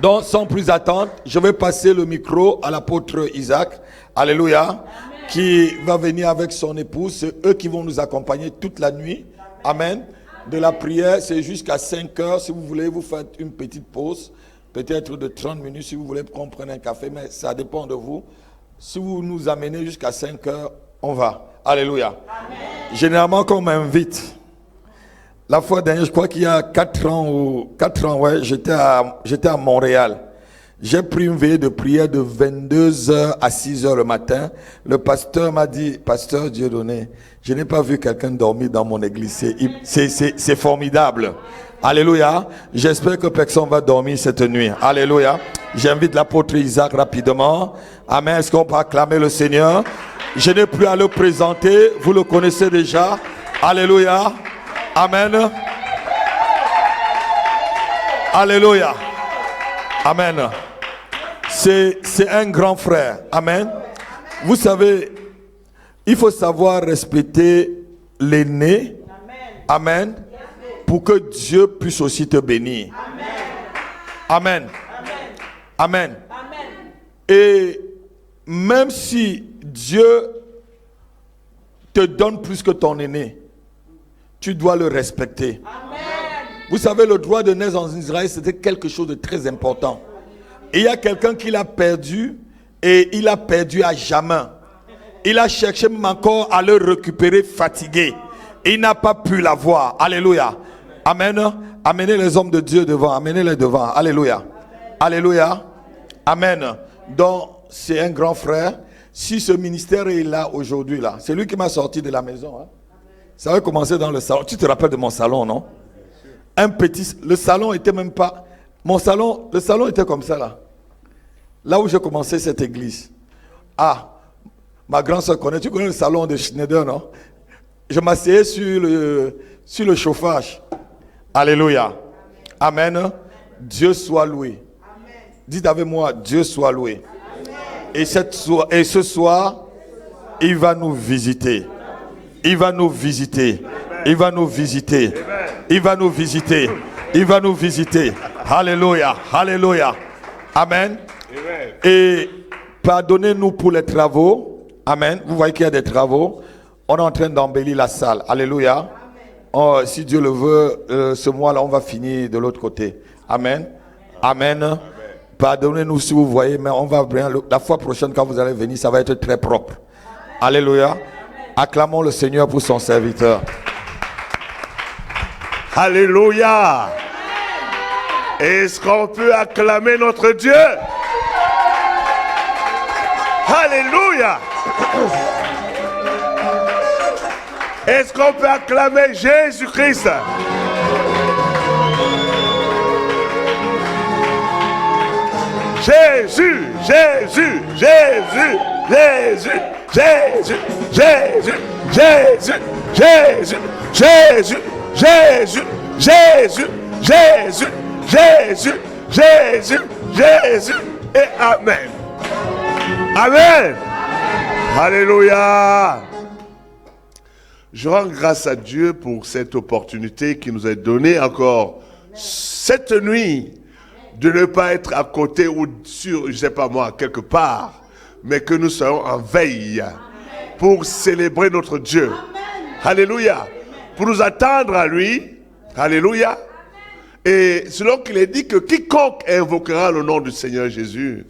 Donc, sans plus attendre, je vais passer le micro à l'apôtre Isaac, alléluia, amen, qui va venir avec son épouse. C'est eux qui vont nous accompagner toute la nuit. Amen. De la prière, c'est jusqu'à 5 heures. Si vous voulez, vous faites une petite pause, peut-être de 30 minutes si vous voulez qu'on prenne un café, mais ça dépend de vous. Si vous nous amenez jusqu'à 5 heures, on va. Alléluia. Amen. Généralement, quand on m'invite, la fois dernière, je crois qu'il y a 4 ans, ouais, j'étais à Montréal. J'ai pris une veillée de prière de 22h à 6h le matin. Le pasteur m'a dit, pasteur Dieudonné, je n'ai pas vu quelqu'un dormir dans mon église. C'est formidable. Alléluia. J'espère que personne va dormir cette nuit. Alléluia. J'invite l'apôtre Isaac rapidement. Amen. Est-ce qu'on peut acclamer le Seigneur? Je n'ai plus à le présenter. Vous le connaissez déjà. Alléluia. Amen. Alléluia. Amen. C'est un grand frère. Amen. Vous savez, il faut savoir respecter l'aîné. Amen. Pour que Dieu puisse aussi te bénir. Amen. Amen. Et même si Dieu te donne plus que ton aîné, tu dois le respecter. Amen. Vous savez, le droit de naissance en Israël, c'était quelque chose de très important. Et il y a quelqu'un qui l'a perdu, et il l'a perdu à jamais. Il a cherché même encore à le récupérer fatigué. Il n'a pas pu l'avoir. Alléluia. Amen. Amenez les hommes de Dieu devant. Amenez-les devant. Alléluia. Amen. Alléluia. Amen. Donc, c'est un grand frère. Si ce ministère est là aujourd'hui, là, c'est lui qui m'a sorti de la maison. Hein. Ça va commencer dans le salon. Tu te rappelles de mon salon, non? Un petit... Le salon était même pas... Mon salon... Le salon était comme ça, là. Là où j'ai commencé cette église. Ah, ma grande soeur connaît. Tu connais le salon de Schneider, non? Je m'asseyais sur le chauffage. Alléluia. Amen. Dieu soit loué. Amen. Dites avec moi, Dieu soit loué. Et ce soir, il va nous visiter. Il va nous visiter. Il va nous visiter. Il va nous visiter. Il va nous visiter. Alléluia. Alléluia. Amen. Et pardonnez-nous pour les travaux. Amen. Vous voyez qu'il y a des travaux. On est en train d'embellir la salle. Alléluia. Oh, si Dieu le veut, ce mois-là, on va finir de l'autre côté. Amen. Amen. Pardonnez-nous si vous voyez, mais on va bien. La fois prochaine, quand vous allez venir, ça va être très propre. Alléluia. Acclamons le Seigneur pour son serviteur. Alléluia. Est-ce qu'on peut acclamer notre Dieu? Alléluia. Est-ce qu'on peut acclamer Jésus-Christ? Jésus, Jésus, Jésus, Jésus, Jésus, Jésus, Jésus, Jésus, Jésus, Jésus, Jésus, Jésus, Jésus, Jésus, Jésus et Amen. Amen. Alléluia. Je rends grâce à Dieu pour cette opportunité qui nous a donné encore cette nuit de ne pas être à côté ou sur, je ne sais pas moi, quelque part, mais que nous soyons en veille pour célébrer notre Dieu. Alléluia. Pour nous attendre à lui. Alléluia. Et selon qu'il est dit que quiconque invoquera le nom du Seigneur Jésus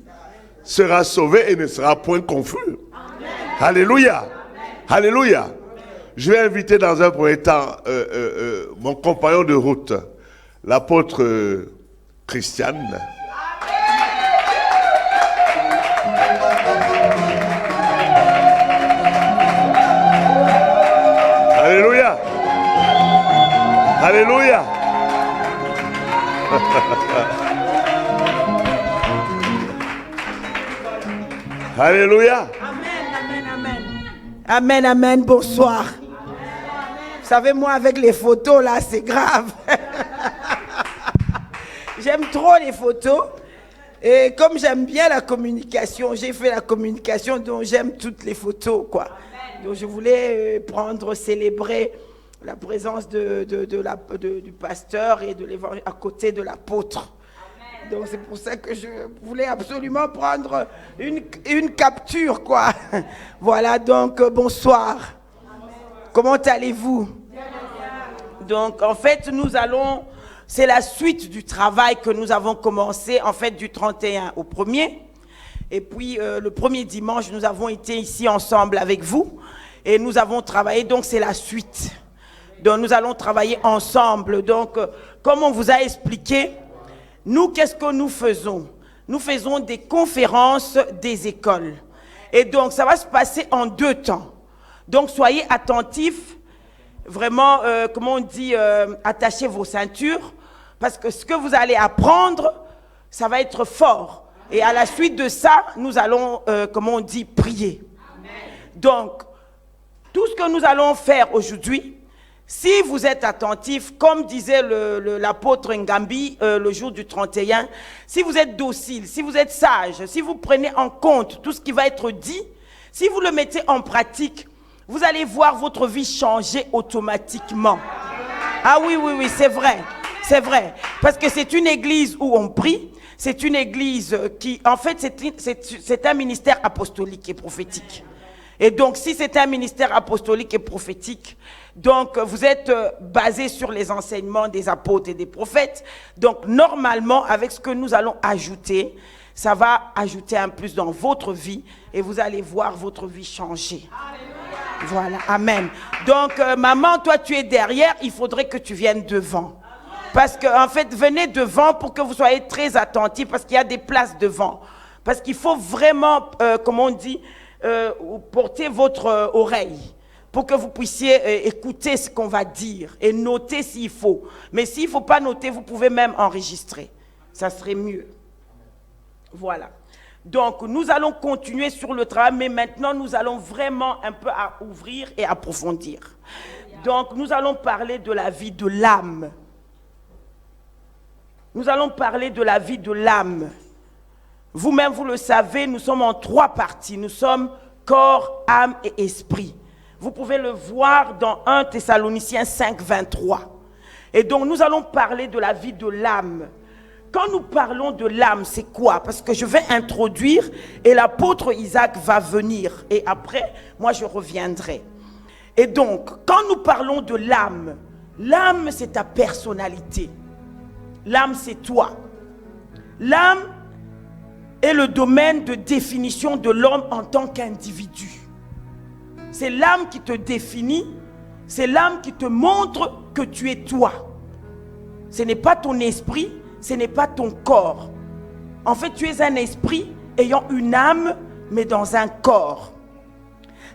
sera sauvé et ne sera point confus. Alléluia. Alléluia. Je vais inviter dans un premier temps mon compagnon de route, l'apôtre Christiane. Alléluia. Alléluia. Alléluia. Amen, amen, bonsoir. Vous savez, moi, avec les photos, là, c'est grave. J'aime trop les photos. Et comme j'aime bien la communication, j'ai fait la communication, donc j'aime toutes les photos, quoi. Donc je voulais célébrer la présence du pasteur et de l'évangile à côté de l'apôtre. Donc c'est pour ça que je voulais absolument prendre une capture, quoi. Voilà, donc bonsoir. Comment allez-vous? Donc en fait, c'est la suite du travail que nous avons commencé, en fait, du 31 au 1er. Et puis le premier dimanche, nous avons été ici ensemble avec vous. Et nous avons travaillé, donc c'est la suite. Donc nous allons travailler ensemble. Donc comme on vous a expliqué, nous, qu'est-ce que nous faisons? Nous faisons des conférences des écoles. Et donc, ça va se passer en 2 temps. Donc, soyez attentifs. Vraiment, comment on dit, attachez vos ceintures. Parce que ce que vous allez apprendre, ça va être fort. Et à la suite de ça, nous allons, comment on dit, prier. Donc, tout ce que nous allons faire aujourd'hui, si vous êtes attentifs, comme disait l'apôtre Ngambi le jour du 31, si vous êtes docile, si vous êtes sage, si vous prenez en compte tout ce qui va être dit, si vous le mettez en pratique, vous allez voir votre vie changer automatiquement. Ah oui, oui, oui, c'est vrai. C'est vrai. Parce que c'est une église où on prie. C'est une église qui, en fait, c'est un ministère apostolique et prophétique. Et donc, si c'est un ministère apostolique et prophétique, donc vous êtes basé sur les enseignements des apôtres et des prophètes. Donc, normalement, avec ce que nous allons ajouter, ça va ajouter un plus dans votre vie et vous allez voir votre vie changer. Voilà, amen. Donc, maman, toi, tu es derrière, il faudrait que tu viennes devant. Parce que, en fait, venez devant pour que vous soyez très attentifs, parce qu'il y a des places devant. Parce qu'il faut vraiment, comme on dit, porter votre oreille pour que vous puissiez écouter ce qu'on va dire et noter s'il faut. Mais s'il ne faut pas noter, vous pouvez même enregistrer. Ça serait mieux. Voilà. Donc, nous allons continuer sur le travail, mais maintenant, nous allons vraiment un peu à ouvrir et approfondir. Donc, nous allons parler de la vie de l'âme. Nous allons parler de la vie de l'âme. Vous-même, vous le savez, nous sommes en 3 parties. Nous sommes corps, âme et esprit. Vous pouvez le voir dans 1 Thessaloniciens 5, 23. Et donc, nous allons parler de la vie de l'âme. Quand nous parlons de l'âme, c'est quoi? Parce que je vais introduire et l'apôtre Isaac va venir. Et après, moi, je reviendrai. Et donc, quand nous parlons de l'âme, l'âme, c'est ta personnalité. L'âme, c'est toi. L'âme est le domaine de définition de l'homme en tant qu'individu. C'est l'âme qui te définit, c'est l'âme qui te montre que tu es toi. Ce n'est pas ton esprit, ce n'est pas ton corps. En fait, tu es un esprit ayant une âme, mais dans un corps.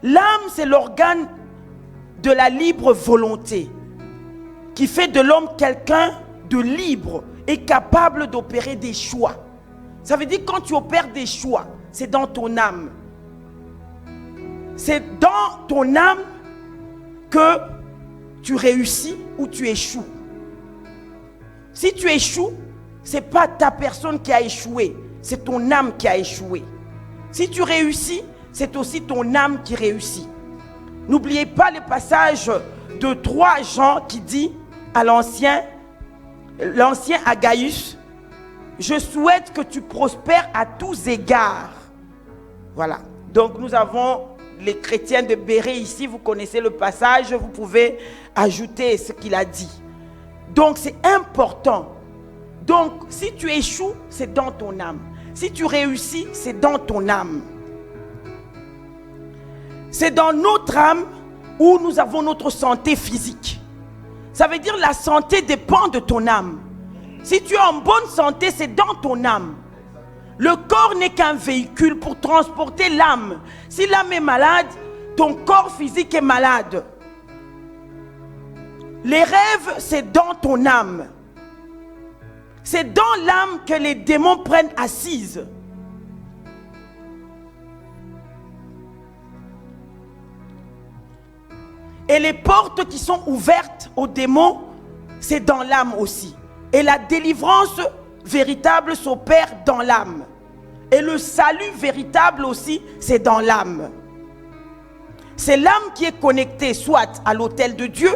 L'âme, c'est l'organe de la libre volonté qui fait de l'homme quelqu'un de libre et capable d'opérer des choix. Ça veut dire que quand tu opères des choix, c'est dans ton âme. C'est dans ton âme que tu réussis ou tu échoues. Si tu échoues, ce n'est pas ta personne qui a échoué, c'est ton âme qui a échoué. Si tu réussis, c'est aussi ton âme qui réussit. N'oubliez pas le passage de 3 Jean qui dit à l'ancien à Gaius, je souhaite que tu prospères à tous égards. Voilà. Donc nous avons les chrétiens de Béret ici, vous connaissez le passage, vous pouvez ajouter ce qu'il a dit. Donc c'est important. Donc si tu échoues, c'est dans ton âme. Si tu réussis, c'est dans ton âme. C'est dans notre âme où nous avons notre santé physique. Ça veut dire la santé dépend de ton âme. Si tu es en bonne santé, c'est dans ton âme. Le corps n'est qu'un véhicule pour transporter l'âme. Si l'âme est malade, ton corps physique est malade. Les rêves, c'est dans ton âme. C'est dans l'âme que les démons prennent assise. Et les portes qui sont ouvertes aux démons, c'est dans l'âme aussi. Et la délivrance véritable s'opère dans l'âme. Et le salut véritable aussi, c'est dans l'âme. C'est l'âme qui est connectée soit à l'autel de Dieu,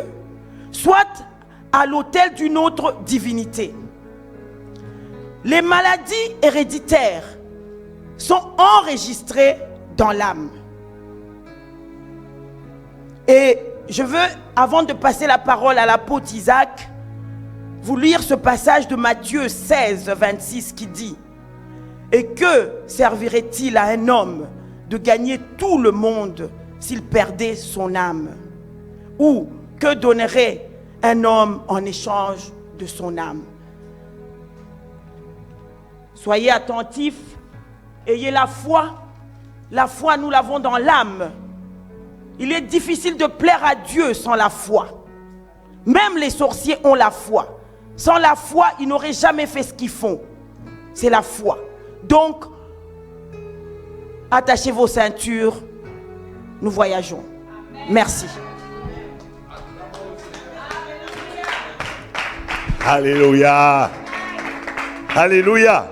soit à l'autel d'une autre divinité. Les maladies héréditaires sont enregistrées dans l'âme. Et je veux, avant de passer la parole à l'apôtre Isaac, vous lire ce passage de Matthieu 16, 26 qui dit: et que servirait-il à un homme de gagner tout le monde s'il perdait son âme? Ou que donnerait un homme en échange de son âme? Soyez attentifs, ayez la foi. La foi, nous l'avons dans l'âme. Il est difficile de plaire à Dieu sans la foi. Même les sorciers ont la foi. Sans la foi, ils n'auraient jamais fait ce qu'ils font. C'est la foi. Donc, attachez vos ceintures. Nous voyageons. Merci. Alléluia. Alléluia.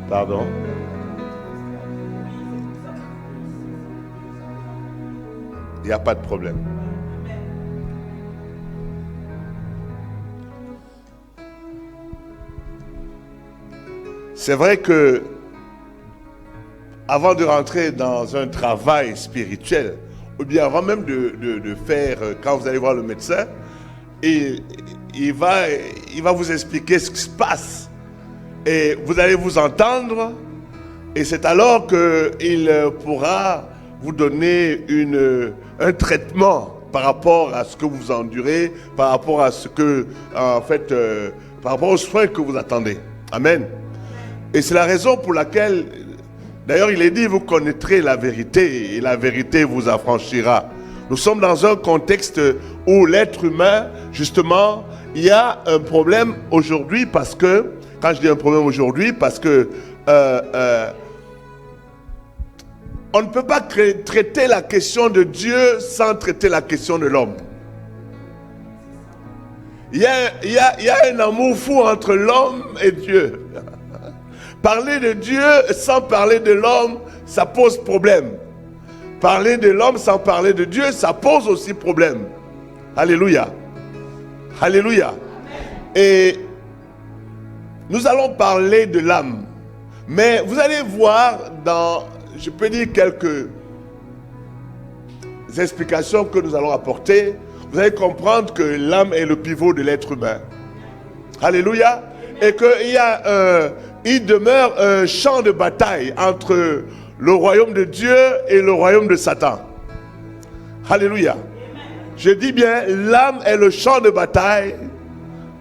Pardon. Il n'y a pas de problème. C'est vrai que avant de rentrer dans un travail spirituel, ou bien avant même de faire, quand vous allez voir le médecin, il va vous expliquer ce qui se passe. Et vous allez vous entendre, et c'est alors qu'il pourra vous donner un traitement par rapport à ce que vous endurez, par rapport à ce que, en fait, par rapport aux soins que vous attendez. Amen. Et c'est la raison pour laquelle, d'ailleurs, il est dit, vous connaîtrez la vérité et la vérité vous affranchira. Nous sommes dans un contexte où l'être humain, justement, il y a un problème aujourd'hui parce que, quand je dis un problème aujourd'hui, parce que on ne peut pas traiter la question de Dieu sans traiter la question de l'homme. Il y a un amour fou entre l'homme et Dieu. Parler de Dieu sans parler de l'homme, ça pose problème. Parler de l'homme sans parler de Dieu, ça pose aussi problème. Alléluia. Alléluia. Et nous allons parler de l'âme. Mais vous allez voir dans, je peux dire, quelques explications que nous allons apporter. Vous allez comprendre que l'âme est le pivot de l'être humain. Alléluia. Et qu'il demeure un champ de bataille entre le royaume de Dieu et le royaume de Satan. Alléluia. Je dis bien, l'âme est le champ de bataille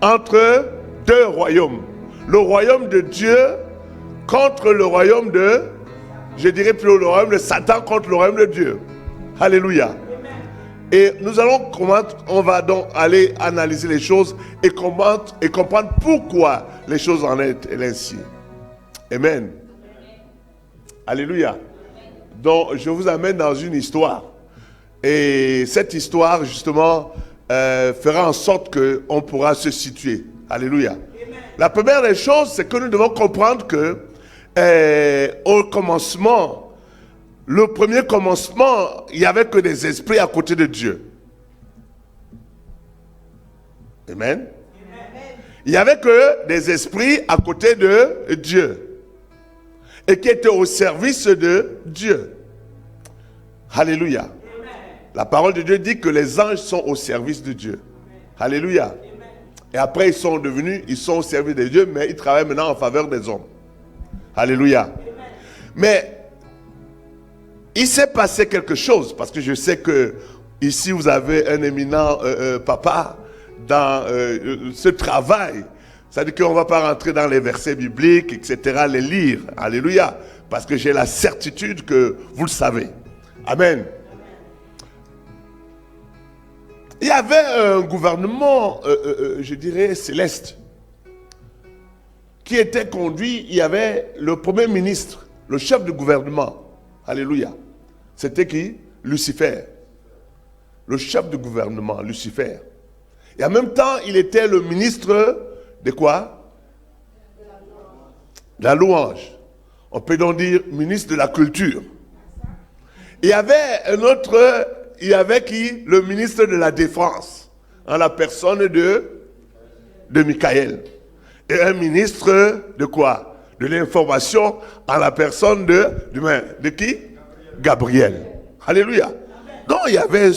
entre deux royaumes. Le royaume de Dieu contre le royaume de, je dirais plutôt le royaume de Satan contre le royaume de Dieu. Alléluia. Et nous allons on va donc aller analyser les choses et comprendre pourquoi les choses en sont ainsi. Amen. Alléluia. Donc je vous amène dans une histoire. Et cette histoire justement fera en sorte qu'on pourra se situer. Alléluia. La première des choses, c'est que nous devons comprendre que au commencement, le premier commencement, il n'y avait que des esprits à côté de Dieu. Amen. Il n'y avait que des esprits à côté de Dieu. Et qui étaient au service de Dieu. Alléluia. Amen. La parole de Dieu dit que les anges sont au service de Dieu. Alléluia. Amen. Et après, ils sont au service de Dieu, mais ils travaillent maintenant en faveur des hommes. Alléluia. Amen. Mais il s'est passé quelque chose, parce que je sais que ici vous avez un éminent papa dans ce travail. C'est-à-dire qu'on ne va pas rentrer dans les versets bibliques, etc., les lire. Alléluia. Parce que j'ai la certitude que vous le savez. Amen. Il y avait un gouvernement, je dirais, céleste, qui était conduit. Il y avait le premier ministre, le chef du gouvernement. Alléluia. C'était qui? Lucifer. Le chef du gouvernement, Lucifer. Et en même temps, il était le ministre de quoi? De la louange. On peut donc dire ministre de la culture. Il y avait un autre, il y avait qui? Le ministre de la défense, en la personne de Michael. Et un ministre de quoi? De l'information, en la personne de qui? Gabriel. Alléluia. Donc il y avait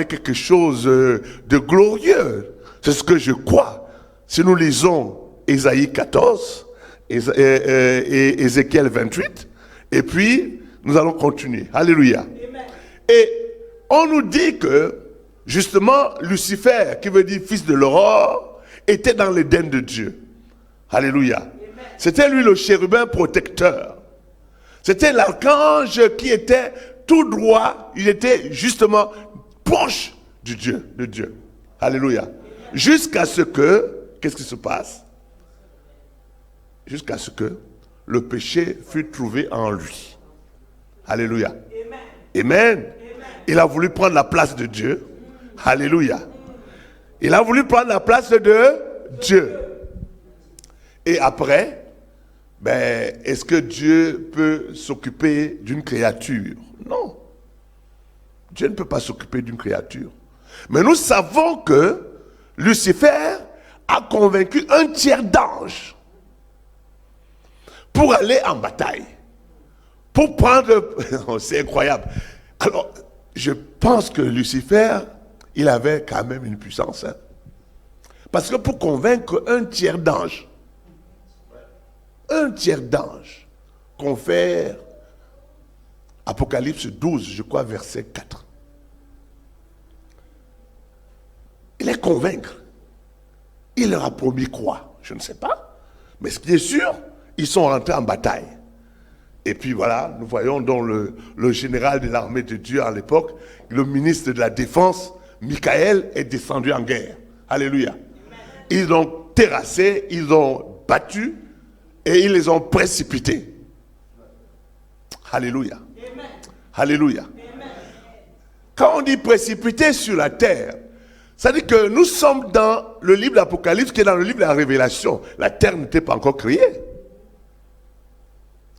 quelque chose de glorieux. C'est ce que je crois. Si nous lisons Ésaïe 14 et Ézéchiel 28, et puis nous allons continuer. Alléluia. Amen. Et on nous dit que, justement, Lucifer, qui veut dire fils de l'aurore, était dans l'Éden de Dieu. Alléluia. Amen. C'était lui le chérubin protecteur. C'était l'archange qui était tout droit. Il était justement proche de Dieu. Alléluia. Amen. Jusqu'à ce que, qu'est-ce qui se passe? Jusqu'à ce que le péché fût trouvé en lui. Alléluia. Amen. Amen. Il a voulu prendre la place de Dieu. Alléluia. Il a voulu prendre la place de Dieu. Et après, est-ce que Dieu peut s'occuper d'une créature? Non. Dieu ne peut pas s'occuper d'une créature. Mais nous savons que Lucifer a convaincu un tiers d'anges pour aller en bataille. Pour prendre... C'est incroyable. Alors, je pense que Lucifer, il avait quand même une puissance. Hein? Parce que pour convaincre un tiers d'ange confère Apocalypse 12, je crois, verset 4. Il est convaincre. Il leur a promis quoi? Je ne sais pas. Mais ce qui est sûr, ils sont rentrés en bataille. Et puis voilà, nous voyons donc le général de l'armée de Dieu à l'époque, le ministre de la Défense, Michael, est descendu en guerre. Alléluia. Ils l'ont terrassé, ils l'ont battu et ils les ont précipités. Alléluia. Alléluia. Quand on dit précipiter sur la terre, ça dit que nous sommes dans le livre de l'Apocalypse qui est dans le livre de la Révélation. La terre n'était pas encore créée.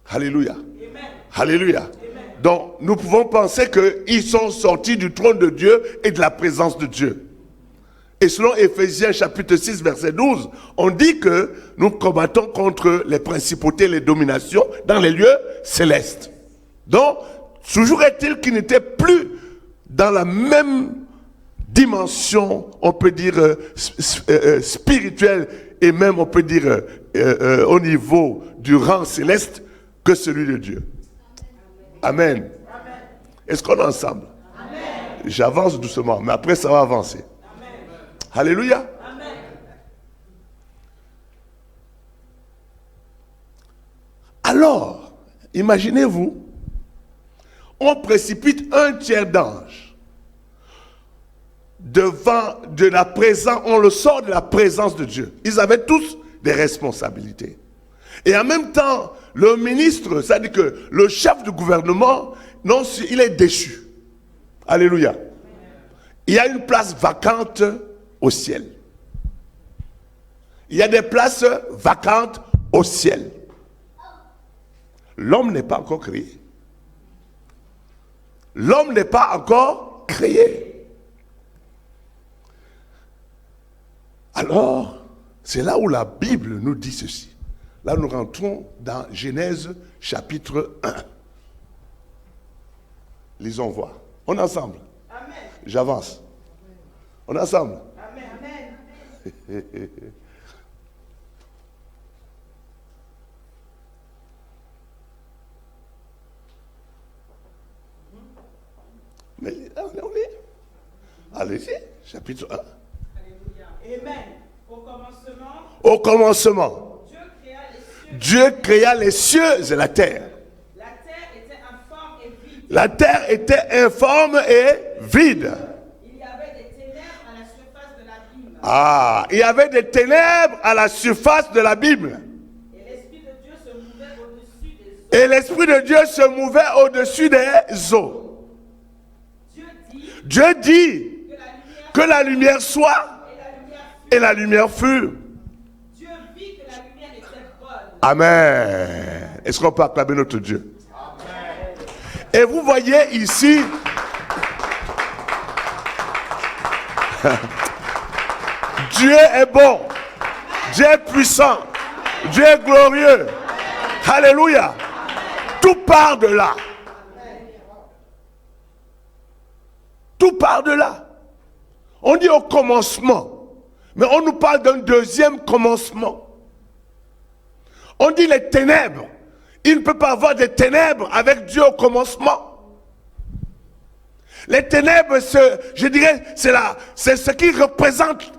Alléluia. Amen. Alléluia. Amen. Donc, nous pouvons penser qu'ils sont sortis du trône de Dieu et de la présence de Dieu. Et selon Éphésiens chapitre 6, verset 12, on dit que nous combattons contre les principautés, les dominations dans les lieux célestes. Donc, toujours est-il qu'ils n'étaient plus dans la même dimension, on peut dire spirituelle, et même on peut dire au niveau du rang céleste, que celui de Dieu. Amen. Amen. Est-ce qu'on est ensemble? Amen. J'avance doucement, mais après ça va avancer. Amen. Alléluia. Amen. Alors, imaginez-vous, on précipite un tiers d'anges devant de la présence, on le sort de la présence de Dieu. Ils avaient tous des responsabilités. Et en même temps, le ministre, c'est-à-dire que le chef du gouvernement, non, il est déchu. Alléluia. Il y a une place vacante au ciel. Il y a des places vacantes au ciel. L'homme n'est pas encore créé. L'homme n'est pas encore créé. Alors, c'est là où la Bible nous dit ceci. Là, nous rentrons dans Genèse chapitre 1. Lisons voir. On est ensemble. Amen. J'avance. On est ensemble. Amen. Amen. Mais allez-y, chapitre 1. Alléluia. Amen. Au commencement. Dieu créa les cieux et la terre. La terre était informe et vide. La terre était informe et vide. Il y avait des ténèbres à la surface de l'abîme. Ah, il y avait des ténèbres à la surface de l'abîme. Et l'Esprit de Dieu se mouvait au-dessus des Et l'Esprit de Dieu se mouvait au-dessus des eaux. Dieu dit que la lumière soit et la lumière fut. Dieu vit que la lumière était bonne. Amen. Est-ce qu'on peut acclamer notre Dieu? Et vous voyez ici, Dieu est bon, Dieu est puissant, Dieu est glorieux. Alléluia. Tout part de là. Tout part de là. On dit au commencement, mais on nous parle d'un deuxième commencement. On dit les ténèbres. Il ne peut pas avoir des ténèbres avec Dieu au commencement. Les ténèbres, je dirais, c'est ce qui représente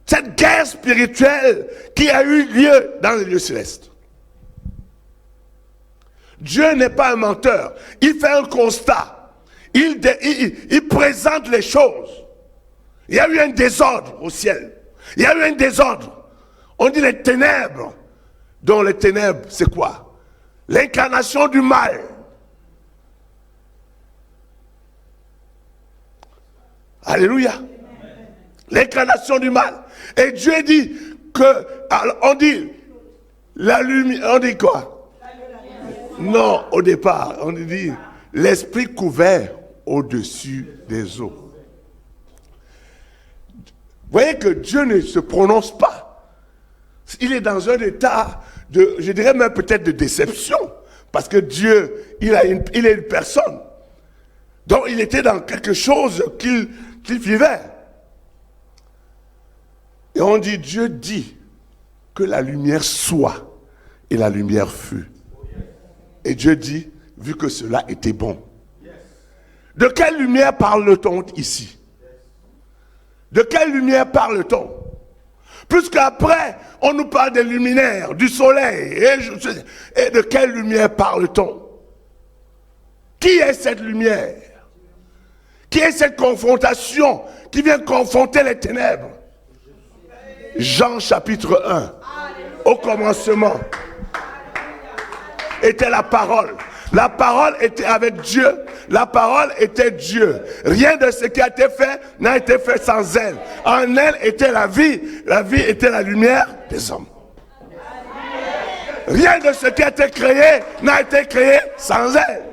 cette guerre spirituelle qui a eu lieu dans les lieux célestes. Dieu n'est pas un menteur. Il fait un constat. Il présente les choses. Il y a eu un désordre au ciel. Il y a eu un désordre. On dit les ténèbres. Donc les ténèbres, c'est quoi? L'incarnation du mal. Alléluia. L'incarnation du mal. Et Dieu dit que, alors on dit, la lumière, on dit quoi? Non, au départ, on dit, l'esprit couvert au-dessus des eaux. Vous voyez que Dieu ne se prononce pas. Il est dans un état de, je dirais même peut-être de déception. Parce que Dieu, il est une personne. Donc il était dans quelque chose qu'il vivait. Et on dit, Dieu dit que la lumière soit. Et la lumière fut. Et Dieu dit, vu que cela était bon. De quelle lumière parle-t-on ici? De quelle lumière parle-t-on? Puisqu'après, on nous parle des luminaires, du soleil. Et de quelle lumière parle-t-on? Qui est cette lumière? Qui est cette confrontation qui vient confronter les ténèbres? Jean chapitre 1. Au commencement était la parole. La parole était avec Dieu. La parole était Dieu. Rien de ce qui a été fait n'a été fait sans elle. En elle était la vie. La vie était la lumière des hommes. Rien de ce qui a été créé n'a été créé sans elle.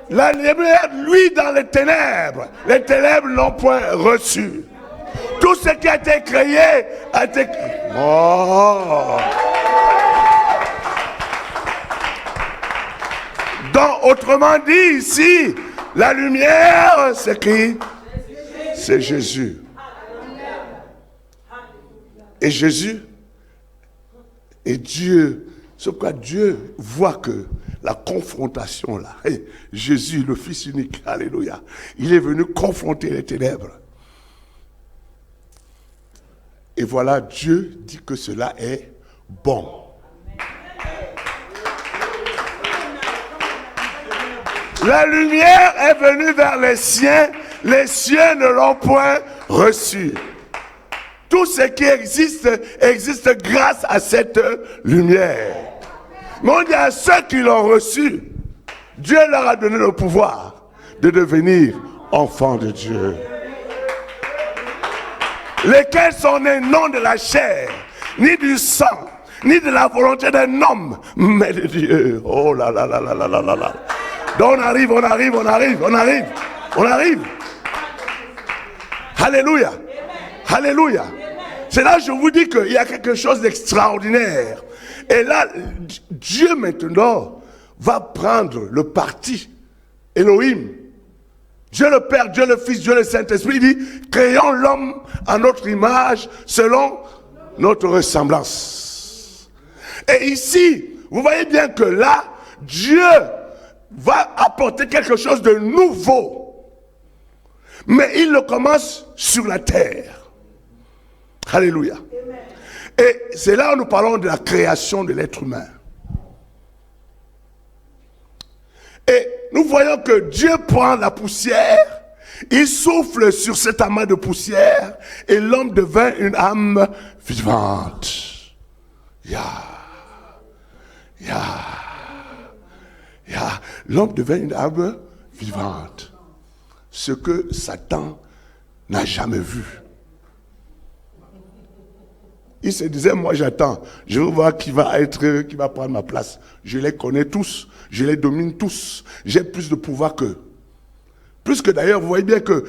La lumière, lui, dans les ténèbres. Les ténèbres n'ont point reçu. Tout ce qui a été créé a été... Oh! Donc, autrement dit, ici, la lumière, c'est qui? C'est Jésus. Et Jésus et Dieu, c'est pourquoi Dieu voit que la confrontation là, Jésus, le Fils unique, alléluia, il est venu confronter les ténèbres. Et voilà, Dieu dit que cela est bon. La lumière est venue vers les siens ne l'ont point reçu. Tout ce qui existe, existe grâce à cette lumière. Mais on dit à ceux qui l'ont reçu, Dieu leur a donné le pouvoir de devenir enfants de Dieu. Lesquels sont nés non de la chair, ni du sang, ni de la volonté d'un homme, mais de Dieu. Oh là là là là là là là là. Donc on arrive. Alléluia. Alléluia. C'est là que je vous dis qu'il y a quelque chose d'extraordinaire. Et là, Dieu maintenant va prendre le parti. Elohim. Dieu le Père, Dieu le Fils, Dieu le Saint-Esprit, il dit, créons l'homme à notre image, selon notre ressemblance. Et ici, vous voyez bien que là, Dieu va apporter quelque chose de nouveau. Mais il le commence sur la terre. Alléluia. Et c'est là où nous parlons de la création de l'être humain. Et nous voyons que Dieu prend la poussière, il souffle sur cet amas de poussière et l'homme devint une âme vivante. Yeah. L'homme devient une arme vivante. Ce que Satan n'a jamais vu. Il se disait, moi j'attends, je veux voir qui va prendre ma place. Je les connais tous, je les domine tous, j'ai plus de pouvoir qu'eux. Plus que d'ailleurs, vous voyez bien que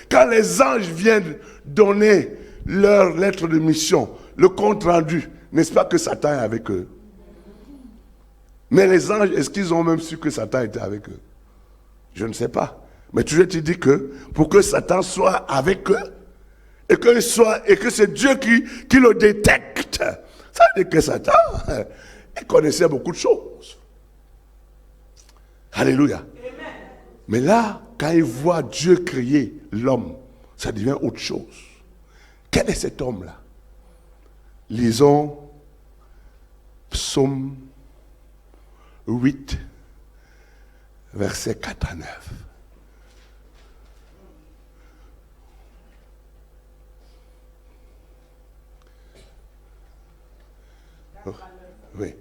quand les anges viennent donner leur lettre de mission, le compte rendu, n'est-ce pas que Satan est avec eux? Mais les anges, est-ce qu'ils ont même su que Satan était avec eux? Je ne sais pas. Mais toujours tu dis que pour que Satan soit avec eux, et que c'est Dieu qui le détecte, ça veut dire que Satan, il connaissait beaucoup de choses. Alléluia. Amen. Mais là, quand il voit Dieu créer l'homme, ça devient autre chose. Quel est cet homme-là? Lisons Psaume 8, versets 4 à 9. Oh, oui.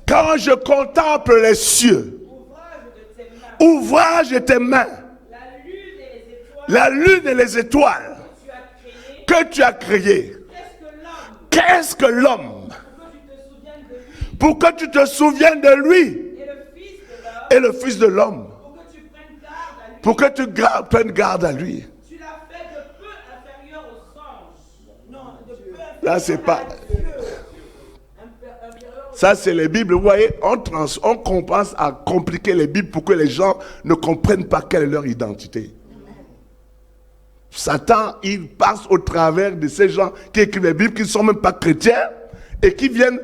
Quand je contemple les cieux, ouvrage de tes mains, la lune et les étoiles que tu as créées, qu'est-ce que l'homme pour que tu te souviennes de lui et le Fils de l'homme pour que tu prennes garde à lui. Tu l'as fait de peu inférieur aux anges. Non, de peu inférieur. Là, c'est pas. Ça, c'est les Bibles. Vous voyez, on commence à compliquer les Bibles pour que les gens ne comprennent pas quelle est leur identité. Satan, il passe au travers de ces gens qui écrivent les Bibles, qui ne sont même pas chrétiens, et qui viennent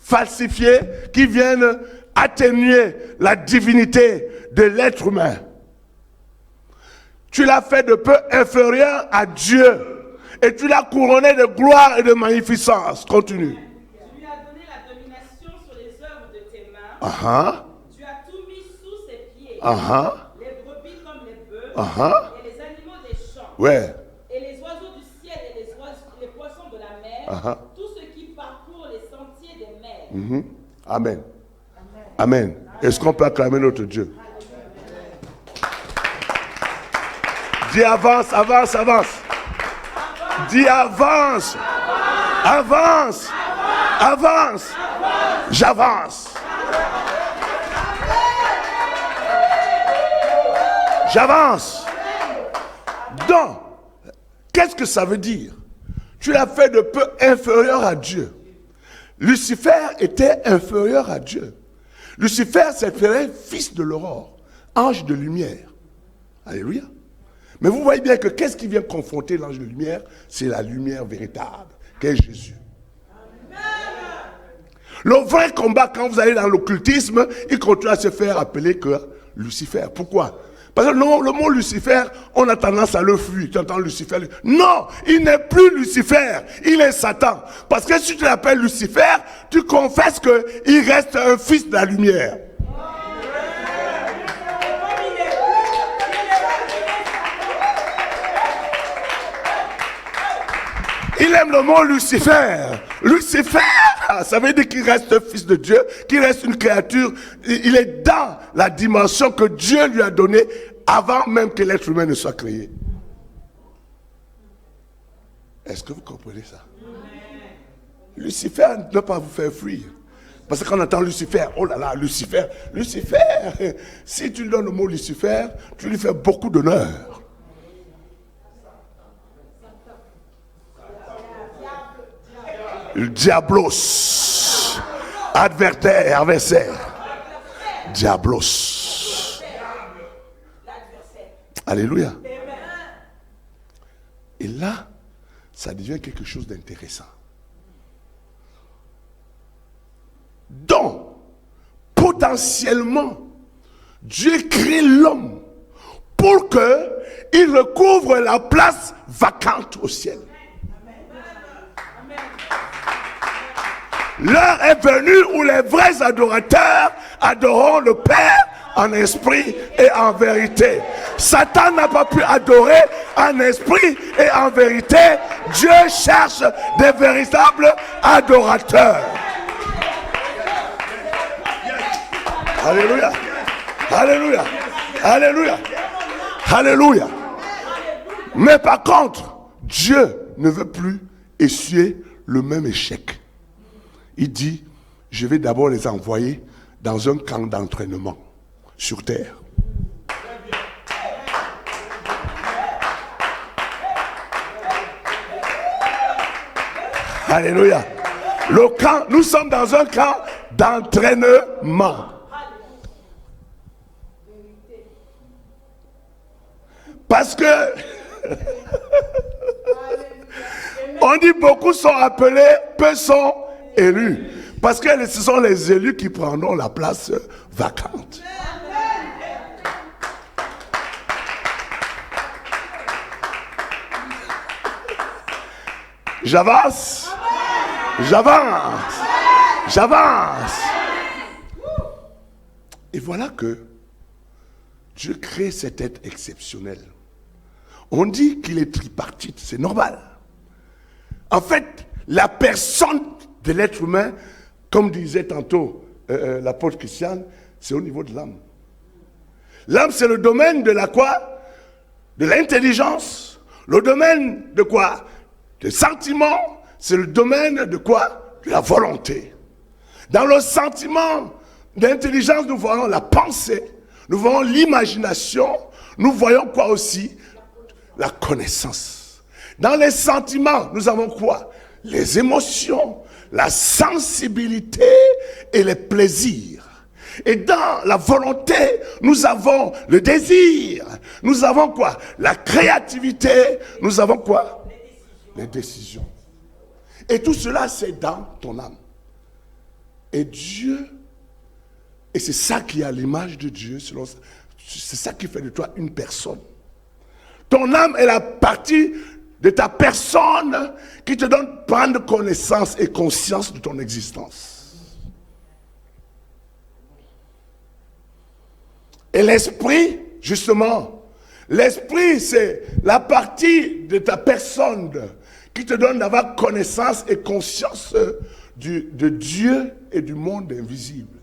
falsifier, qui viennent atténuer la divinité de l'être humain. Tu l'as fait de peu inférieur à Dieu, et tu l'as couronné de gloire et de magnificence. Continue. Uh-huh. Tu as tout mis sous ses pieds. Uh-huh. Les brebis comme les bœufs. Uh-huh. Et les animaux des champs. Ouais. Et les oiseaux du ciel et les poissons de la mer. Uh-huh. Tout ce qui parcourt les sentiers des mers. Mm-hmm. Amen. Amen. Amen. Est-ce qu'on peut acclamer notre Dieu? Dis avance, avance, avance. Dis avance. Avance. Avance. J'avance. J'avance. Donc, qu'est-ce que ça veut dire? Tu l'as fait de peu inférieur à Dieu. Lucifer était inférieur à Dieu. Lucifer s'appelait fils de l'aurore, ange de lumière. Alléluia. Mais vous voyez bien que qu'est-ce qui vient confronter l'ange de lumière? C'est la lumière véritable, qu'est Jésus. Le vrai combat, quand vous allez dans l'occultisme, il continue à se faire appeler que Lucifer. Pourquoi? Parce que le mot Lucifer, on a tendance à le fuir. Tu entends Lucifer? Non, il n'est plus Lucifer, il est Satan. Parce que si tu l'appelles Lucifer, tu confesses qu'il reste un fils de la lumière. Il aime le mot Lucifer. Lucifer, ça veut dire qu'il reste fils de Dieu, qu'il reste une créature. Il est dans la dimension que Dieu lui a donnée avant même que l'être humain ne soit créé. Est-ce que vous comprenez ça? Lucifer ne doit pas vous faire fuir. Parce que quand on entend Lucifer, oh là là, Lucifer, Lucifer, si tu lui donnes le mot Lucifer, tu lui fais beaucoup d'honneur. Le diablos, adversaire, diablos. Alléluia. Et là, ça devient quelque chose d'intéressant. Donc, potentiellement, Dieu crée l'homme pour qu'il recouvre la place vacante au ciel. L'heure est venue où les vrais adorateurs adoreront le Père en esprit et en vérité. Satan n'a pas pu adorer en esprit et en vérité. Dieu cherche des véritables adorateurs. Alléluia. Alléluia. Alléluia. Alléluia. Mais par contre, Dieu ne veut plus essuyer le même échec. Il dit, je vais d'abord les envoyer dans un camp d'entraînement sur terre. Alléluia. Le camp, nous sommes dans un camp d'entraînement. Parce que on dit beaucoup sont appelés, peu sont élus. Parce que ce sont les élus qui prendront la place vacante. J'avance. J'avance. J'avance. Et voilà que Dieu crée cet être exceptionnel. On dit qu'il est tripartite, c'est normal. En fait, la personne de l'être humain, comme disait tantôt l'apôtre Christian, c'est au niveau de l'âme. L'âme, c'est le domaine de la quoi? De l'intelligence. Le domaine de quoi? Des sentiments. C'est le domaine de quoi? De la volonté. Dans le sentiment d'intelligence, nous voyons la pensée, nous voyons l'imagination, nous voyons quoi aussi? La connaissance. Dans les sentiments, nous avons quoi? Les émotions, la sensibilité et les plaisirs. Et dans la volonté, nous avons le désir. Nous avons quoi? La créativité. Nous avons quoi? Les décisions. Et tout cela, c'est dans ton âme. Et Dieu, et c'est ça qui est à l'image de Dieu, c'est ça qui fait de toi une personne. Ton âme est la partie de ta personne qui te donne prendre connaissance et conscience de ton existence. Et l'esprit, justement, l'esprit, c'est la partie de ta personne qui te donne d'avoir connaissance et conscience de Dieu et du monde invisible.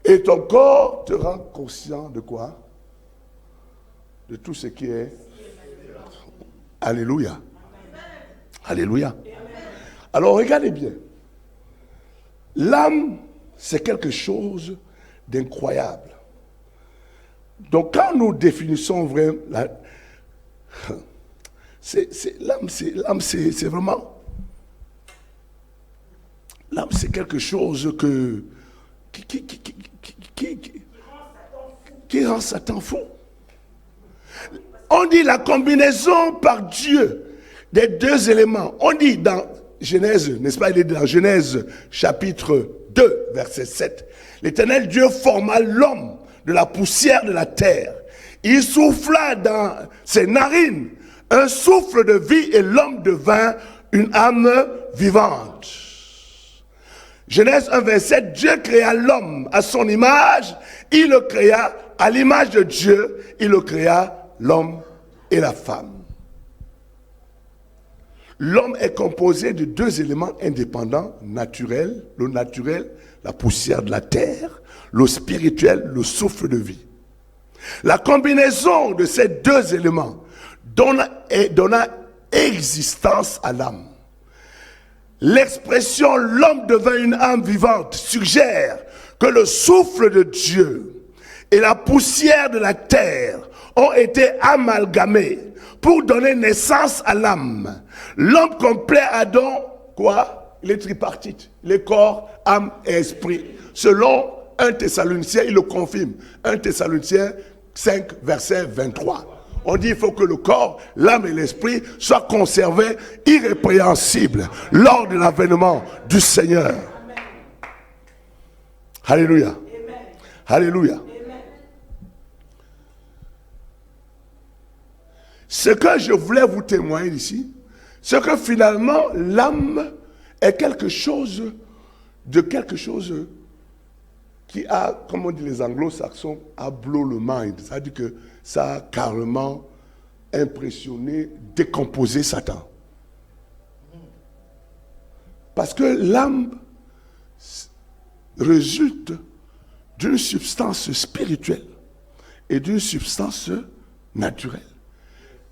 Et ton corps te rend conscient de quoi? De tout ce qui est. Alléluia. Alléluia. Alors regardez bien. L'âme, c'est quelque chose d'incroyable. Donc quand nous définissons vraiment l'âme, c'est vraiment. L'âme, c'est quelque chose qui rend Satan fou. On dit la combinaison par Dieu des deux éléments. On dit dans Genèse, n'est-ce pas? Il est dans Genèse chapitre 2, verset 7. L'Éternel Dieu forma l'homme de la poussière de la terre. Il souffla dans ses narines un souffle de vie et l'homme devint une âme vivante. Genèse 1, verset 7, Dieu créa l'homme à son image, il le créa à l'image de Dieu, il le créa l'homme et la femme. L'homme est composé de deux éléments indépendants, naturels, le naturel, la poussière de la terre, le spirituel, le souffle de vie. La combinaison de ces deux éléments donna existence à l'âme. L'expression « l'homme devint une âme vivante » suggère que le souffle de Dieu et la poussière de la terre ont été amalgamés pour donner naissance à l'âme. L'homme complet a donc quoi? Il est tripartite, les corps, âme et esprit. Selon 1 Thessaloniciens, il le confirme. 1 Thessaloniciens 5, verset 23. On dit qu'il faut que le corps, l'âme et l'esprit soient conservés irrépréhensibles lors de l'avènement du Seigneur. Amen. Alléluia. Amen. Alléluia. Amen. Ce que je voulais vous témoigner ici, c'est que finalement, l'âme est quelque chose qui a, comme on dit les anglo-saxons, a blow le mind. C'est-à-dire que ça a carrément impressionné, décomposé Satan. Parce que l'âme résulte d'une substance spirituelle et d'une substance naturelle.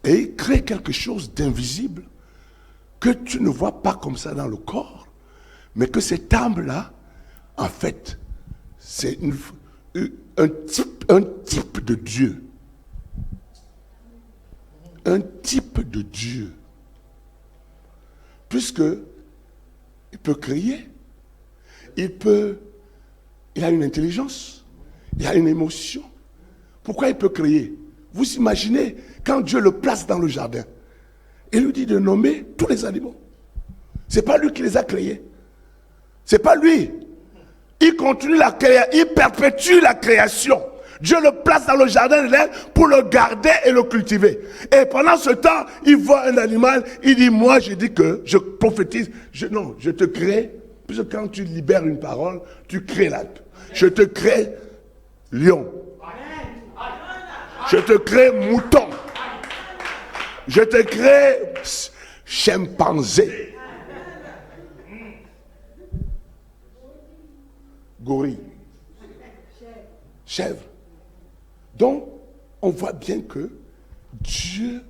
Et il crée quelque chose d'invisible que tu ne vois pas comme ça dans le corps, mais que cette âme-là, en fait, c'est un type de Dieu. Un type de Dieu. Puisque il peut créer, il a une intelligence, il a une émotion. Pourquoi il peut créer? Vous imaginez quand Dieu le place dans le jardin, il lui dit de nommer tous les animaux. Ce n'est pas lui qui les a créés. Ce n'est pas lui. Il continue la création, il perpétue la création. Dieu le place dans le jardin de l'Éden pour le garder et le cultiver. Et pendant ce temps, il voit un animal, il dit, moi je dis que je prophétise, je te crée, puisque quand tu libères une parole, tu crées l'alpe. Je te crée lion. Je te crée mouton. Je te crée chimpanzé. Gorille. Chèvre. Donc, on voit bien que Dieu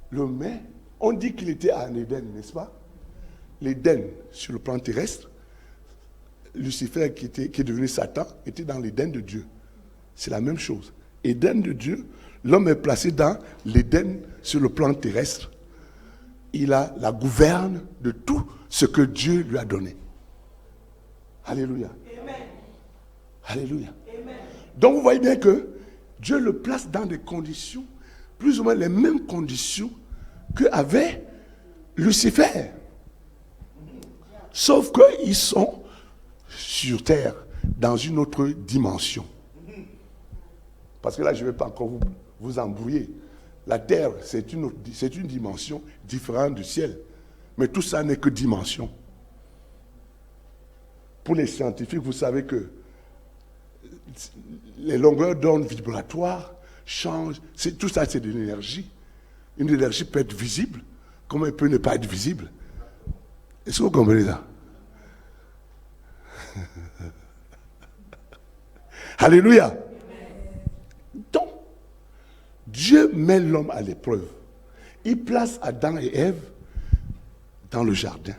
le met. On dit qu'il était en Éden, n'est-ce pas? L'Éden, sur le plan terrestre, Lucifer, qui est devenu Satan, était dans l'Éden de Dieu. C'est la même chose. Éden de Dieu, l'homme est placé dans l'Éden sur le plan terrestre. Il a la gouverne de tout ce que Dieu lui a donné. Alléluia. Amen. Alléluia. Amen. Donc vous voyez bien que Dieu le place dans des conditions, plus ou moins les mêmes conditions qu'avait Lucifer. Sauf qu'ils sont sur terre, dans une autre dimension. Parce que là, je ne vais pas encore vous embrouiller. La terre, c'est une dimension différente du ciel. Mais tout ça n'est que dimension. Pour les scientifiques, vous savez que les longueurs d'onde vibratoires changent. Tout ça, c'est de l'énergie. Une énergie peut être visible, comme elle peut ne pas être visible. Est-ce que vous comprenez ça? Alléluia. Donc, Dieu met l'homme à l'épreuve. Il place Adam et Ève dans le jardin.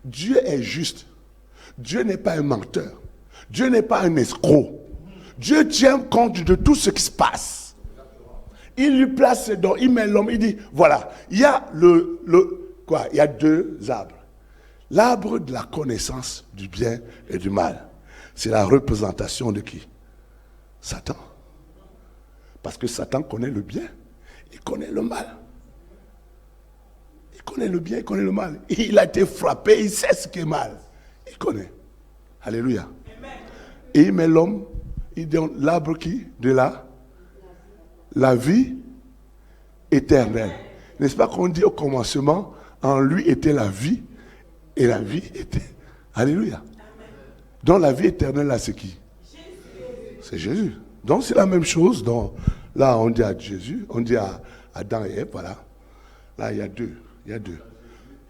Dieu est juste. Dieu n'est pas un menteur. Dieu n'est pas un escroc. Dieu tient compte de tout ce qui se passe. Il lui place dedans, il met l'homme, il dit, voilà, il y a il y a deux arbres. L'arbre de la connaissance du bien et du mal. C'est la représentation de qui? Satan. Parce que Satan connaît le bien, il connaît le mal. Il connaît le bien, il connaît le mal. Il a été frappé, il sait ce qui est mal. Il connaît. Alléluia. Amen. Et il met l'homme, il donne l'arbre qui? De la vie éternelle. N'est-ce pas qu'on dit au commencement, en lui était la vie, et la vie était... Alléluia. Amen. Donc la vie éternelle, là, c'est qui? C'est Jésus. Donc c'est la même chose. Donc, là, on dit à Jésus, on dit à Adam et Ève, voilà. Là, il y a deux.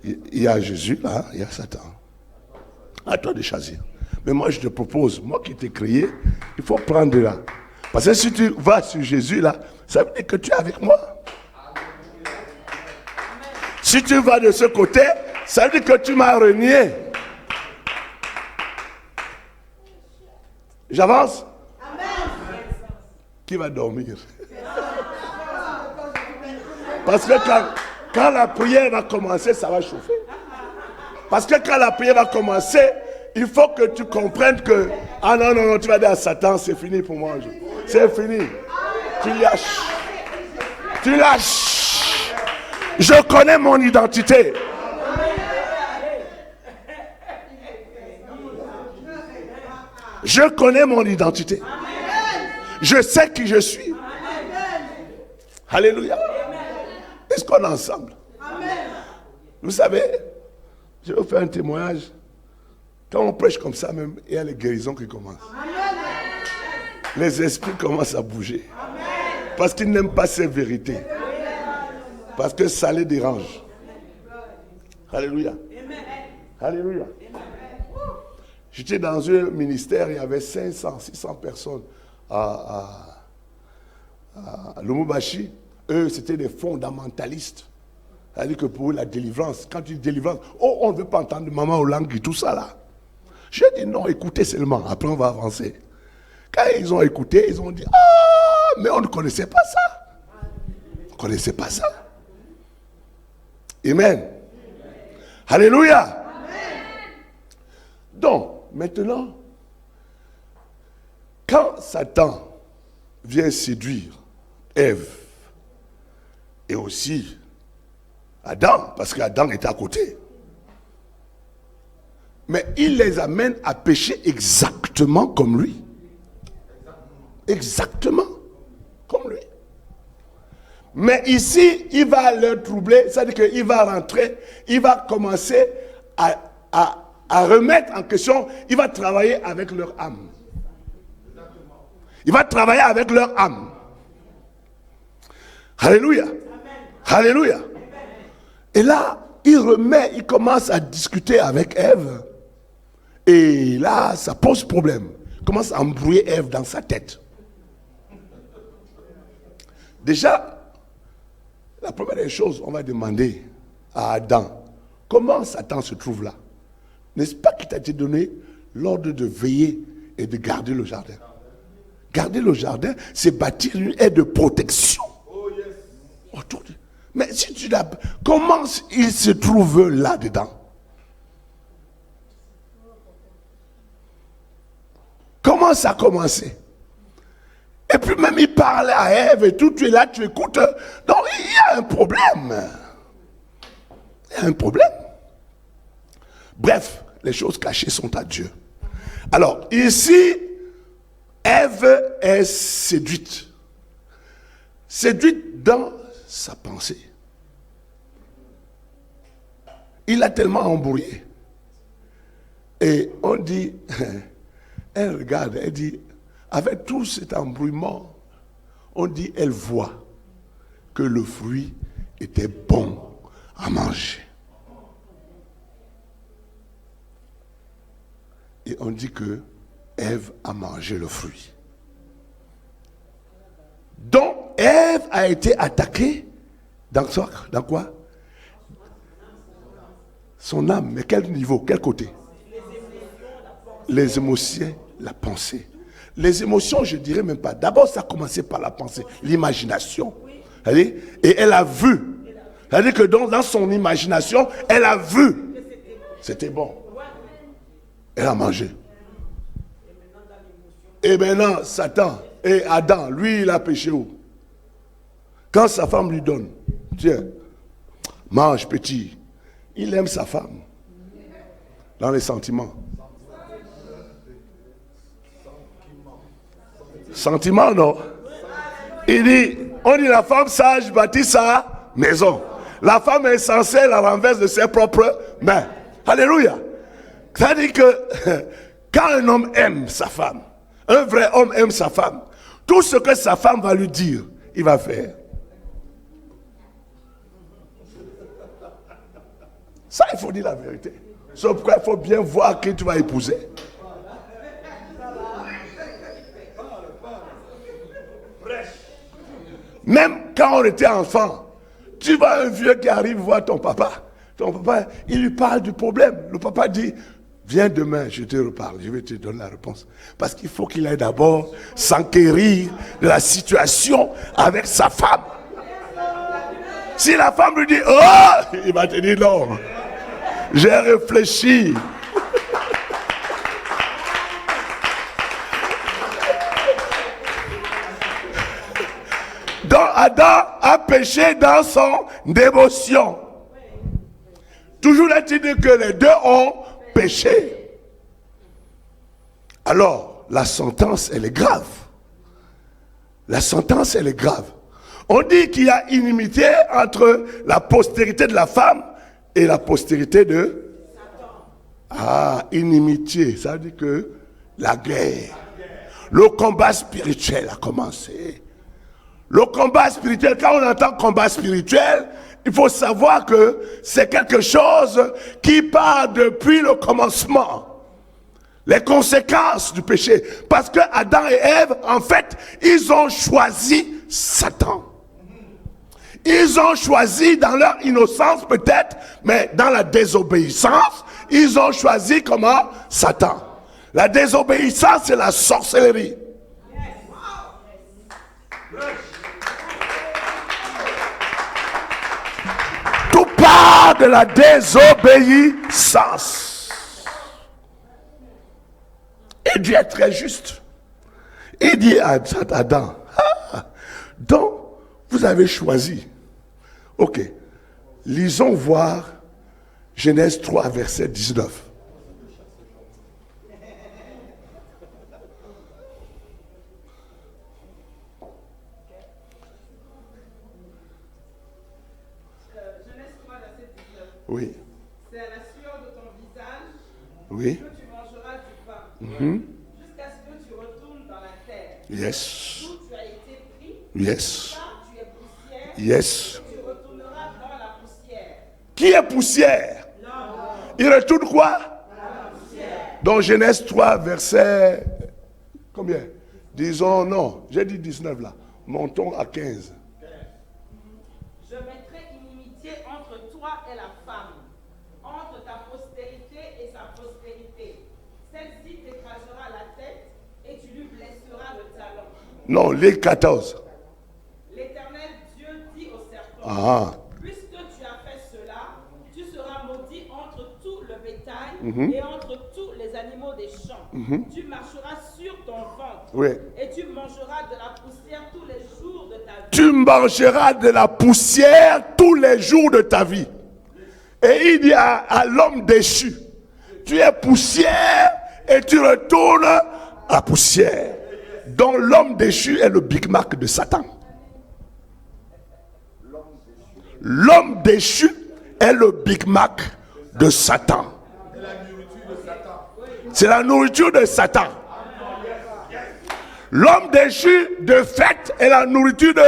Il y a Jésus, là, il y a Satan. À toi de choisir. Mais moi, je te propose, moi qui t'ai créé, il faut prendre là. Parce que si tu vas sur Jésus, là, ça veut dire que tu es avec moi. Si tu vas de ce côté, ça veut dire que tu m'as renié. J'avance? Qui va dormir? Parce que quand la prière va commencer, ça va chauffer. Parce que quand la prière va commencer, il faut que tu comprennes que, ah non, tu vas dire à Satan, c'est fini pour moi. C'est fini. Tu lâches. Tu lâches. Je connais mon identité. Je connais mon identité. Je sais qui je suis. Alléluia. Est-ce qu'on est ensemble? Vous savez, je vais vous faire un témoignage. Quand on prêche comme ça même, il y a les guérisons qui commencent. Les esprits commencent à bouger. Parce qu'ils n'aiment pas ces vérités. Parce que ça les dérange. Alléluia. Alléluia. J'étais dans un ministère, il y avait 500, 600 personnes à Lubumbashi. Eux, c'était des fondamentalistes. C'est-à-dire que pour eux, la délivrance, quand tu dis délivrance, oh, on ne veut pas entendre maman au langue et tout ça là. J'ai dit non, écoutez seulement, après on va avancer. Quand ils ont écouté, ils ont dit, ah, mais on ne connaissait pas ça. On ne connaissait pas ça. Amen. Alléluia. Amen. Donc, maintenant, quand Satan vient séduire Ève et aussi Adam, parce qu'Adam était à côté, mais il les amène à pécher exactement comme lui. Exactement comme lui. Mais ici, il va leur troubler, c'est-à-dire qu'il va rentrer, il va commencer à remettre en question, il va travailler avec leur âme. Il va travailler avec leur âme. Alléluia. Amen. Alléluia. Amen. Et là, il commence à discuter avec Ève. Et là, ça pose problème. Il commence à embrouiller Ève dans sa tête. Déjà, la première des choses, on va demander à Adam, comment Satan se trouve là? N'est-ce pas qu'il t'a été donné l'ordre de veiller et de garder le jardin? Garder le jardin, c'est bâtir une aire de protection. Autour de... Mais si tu l'as... Comment il se trouve là-dedans? Comment ça a commencé? Et puis même il parlait à Ève et tout, tu es là, tu écoutes. Donc il y a un problème. Il y a un problème. Bref, les choses cachées sont à Dieu. Alors ici, Ève est séduite. Séduite dans sa pensée. Il a tellement embrouillé. Et on dit, elle regarde, elle dit, avec tout cet embrouillement, on dit, elle voit que le fruit était bon à manger. Et on dit que Ève a mangé le fruit. Donc, Ève a été attaquée dans quoi? Son âme. Mais quel niveau? Quel côté? Les émotions, la pensée. Les émotions, je ne dirais même pas. D'abord, ça a commencé par la pensée, l'imagination. Et elle a vu. C'est-à-dire que dans son imagination, elle a vu. C'était bon. Elle a mangé. Et maintenant, Satan et Adam, lui, il a péché où? Quand sa femme lui donne, tiens, mange petit. Il aime sa femme. Dans les sentiments. Sentiment, non? Il dit, on dit la femme sage bâtit sa maison. La femme est censée la renverse de ses propres mains. Alléluia. C'est-à-dire que quand un homme aime sa femme, un vrai homme aime sa femme, tout ce que sa femme va lui dire, il va faire. Ça, il faut dire la vérité. Sauf pourquoi il faut bien voir qui tu vas épouser. Même quand on était enfant, tu vois un vieux qui arrive voir ton papa. Ton papa, il lui parle du problème. Le papa dit, viens demain, je te reparle, je vais te donner la réponse. Parce qu'il faut qu'il aille d'abord s'enquérir de la situation avec sa femme. Si la femme lui dit, oh, il va te dire non. J'ai réfléchi. Donc Adam a péché dans son dévotion. Toujours est-il dit que les deux ont péché. Alors, la sentence, elle est grave. La sentence, elle est grave. On dit qu'il y a inimité entre la postérité de la femme et la postérité de Ah, inimitié, ça veut dire que la guerre, le combat spirituel a commencé. Le combat spirituel, quand on entend combat spirituel, il faut savoir que c'est quelque chose qui part depuis le commencement. Les conséquences du péché. Parce que Adam et Ève, en fait, ils ont choisi Satan. Ils ont choisi dans leur innocence peut-être, mais dans la désobéissance, ils ont choisi comment? Satan. La désobéissance, c'est la sorcellerie. Tout part de la désobéissance. Et Dieu est très juste. Il dit à Adam, donc vous avez choisi. Ok, lisons voir Genèse 3, verset 19. Oui. C'est à la sueur de ton visage Oui. que tu mangeras du pain, jusqu'à ce que tu retournes dans la terre. Yes. D'où tu as été pris, Yes. car tu es poussière, Yes. tu retourneras dans la poussière. Qui est poussière? Il retourne quoi? La poussière. Dans Genèse 3, verset combien? Disons, non, j'ai dit 19 là. Montons à 15. Je mettrai inimitié entre toi et la femme, entre ta postérité et sa postérité. Celle-ci t'écrasera la tête et tu lui blesseras le talon. Non, les 14. L'Éternel Dieu dit au serpent, Ah. puisque tu as fait cela, tu seras maudit entre tout le bétail et entre tous les animaux des champs. Tu marcheras sur ton ventre Oui. et tu mangeras de la poussière tous les jours de ta vie. Tu mangeras de la poussière tous les jours de ta vie. Et il dit à l'homme déchu, tu es poussière et tu retournes à la poussière. Donc l'homme déchu est le Big Mac de Satan. L'homme déchu est le Big Mac de Satan. C'est la nourriture de Satan. L'homme déchu, de fait, est la nourriture de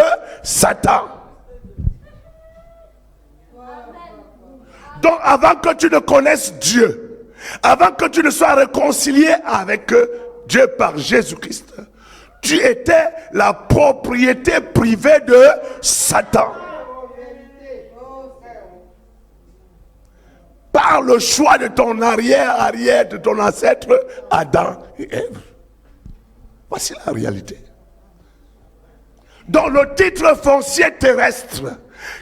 Satan. Donc, avant que tu ne connaisses Dieu, avant que tu ne sois réconcilié avec Dieu par Jésus-Christ, tu étais la propriété privée de Satan. Par le choix de ton arrière, de ton ancêtre Adam et Ève. Voici la réalité. Dans le titre foncier terrestre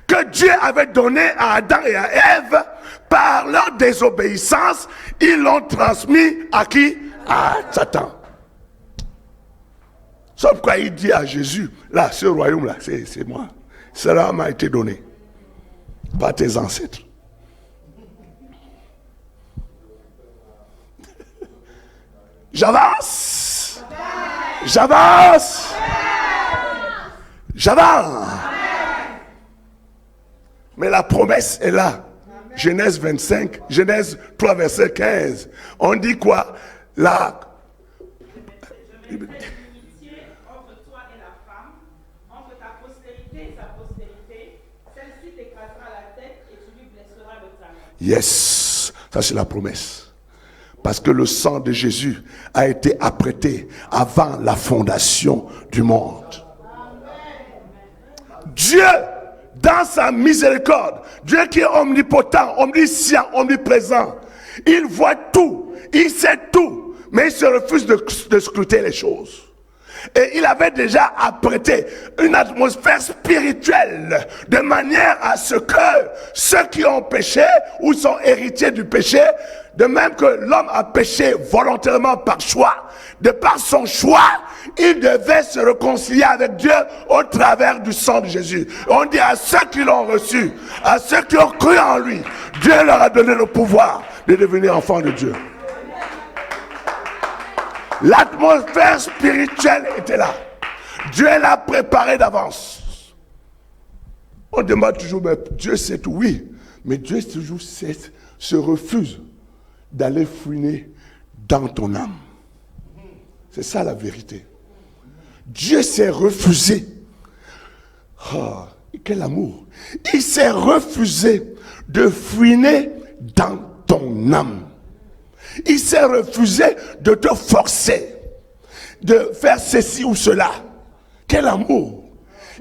que Dieu avait donné à Adam et à Ève, par leur désobéissance, ils l'ont transmis à qui? À Satan. Sauf quoi il dit à Jésus, là, ce royaume-là, c'est moi. Cela m'a été donné par tes ancêtres. J'avance. J'avance. J'avance. Mais la promesse est là. Genèse 25, Genèse 3, verset 15. On dit quoi? La... Je mettrai inimitié entre toi et la femme, entre ta postérité et sa postérité. Celle-ci t'écrasera la tête et tu lui blesseras le talon. Yes, ça c'est la promesse. Parce que le sang de Jésus a été apprêté avant la fondation du monde. Dieu, dans sa miséricorde, Dieu qui est omnipotent, omniscient, omniprésent, il voit tout, il sait tout, mais il se refuse de scruter les choses. Et il avait déjà apprêté une atmosphère spirituelle de manière à ce que ceux qui ont péché ou sont héritiers du péché, de même que l'homme a péché volontairement par choix, de par son choix, il devait se réconcilier avec Dieu au travers du sang de Jésus. On dit à ceux qui l'ont reçu, à ceux qui ont cru en lui, Dieu leur a donné le pouvoir de devenir enfants de Dieu. L'atmosphère spirituelle était là. Dieu l'a préparé d'avance. On demande toujours, mais Dieu sait tout. Oui, mais Dieu toujours se refuse d'aller fouiner dans ton âme. C'est ça la vérité. Dieu s'est refusé. Oh, quel amour. Il s'est refusé de fouiner dans ton âme. Il s'est refusé de te forcer, de faire ceci ou cela. Quel amour.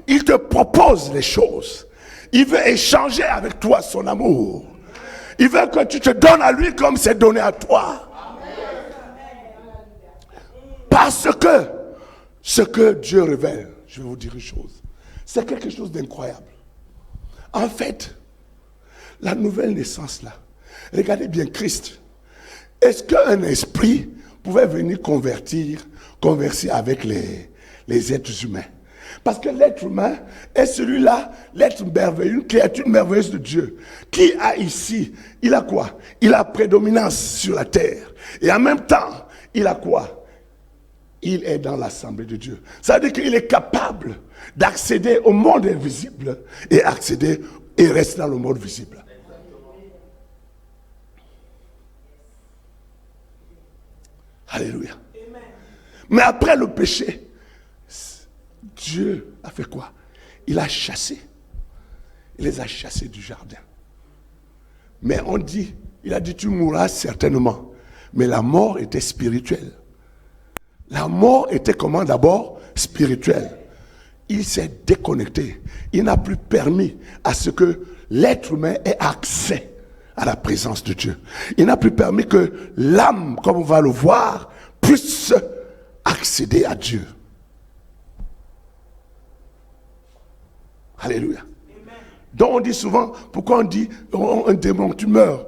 Il te propose les choses. Il veut échanger avec toi son amour. Il veut que tu te donnes à lui comme c'est donné à toi. Parce que ce que Dieu révèle, je vais vous dire une chose, c'est quelque chose d'incroyable. En fait, la nouvelle naissance là, regardez bien Christ. Est-ce qu'un esprit pouvait venir converser avec les êtres humains? Parce que l'être humain est celui-là, l'être merveilleux, une créature merveilleuse de Dieu. Qui a ici, il a quoi? Il a prédominance sur la terre. Et en même temps, il a quoi? Il est dans l'assemblée de Dieu. Ça veut dire qu'il est capable d'accéder au monde invisible et accéder et rester dans le monde visible. Alléluia. Amen. Mais après le péché, Dieu a fait quoi? Il a chassé. Il les a chassés du jardin. Mais on dit, il a dit tu mourras certainement. Mais la mort était spirituelle. La mort était comment d'abord? Spirituelle. Il s'est déconnecté. Il n'a plus permis à ce que l'être humain ait accès à la présence de Dieu. Il n'a plus permis que l'âme, comme on va le voir, puisse accéder à Dieu. Alléluia. Amen. Donc on dit souvent, pourquoi on dit un démon, tu meurs.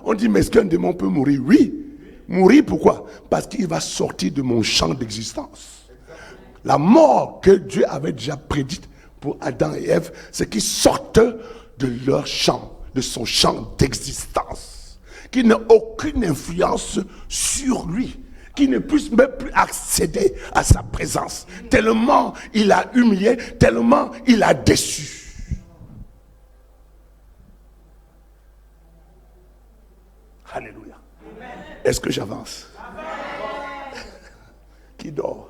On dit, mais est-ce qu'un démon peut mourir? Oui. Mourir pourquoi? Parce qu'il va sortir de mon champ d'existence. La mort que Dieu avait déjà prédite pour Adam et Ève, c'est qu'ils sortent de leur champ, de son champ d'existence, qu'il n'ait aucune influence sur lui, qu'il ne puisse même plus accéder à sa présence, tellement il a humilié, tellement il a déçu. Alléluia. Amen. Est-ce que j'avance? Qui dort?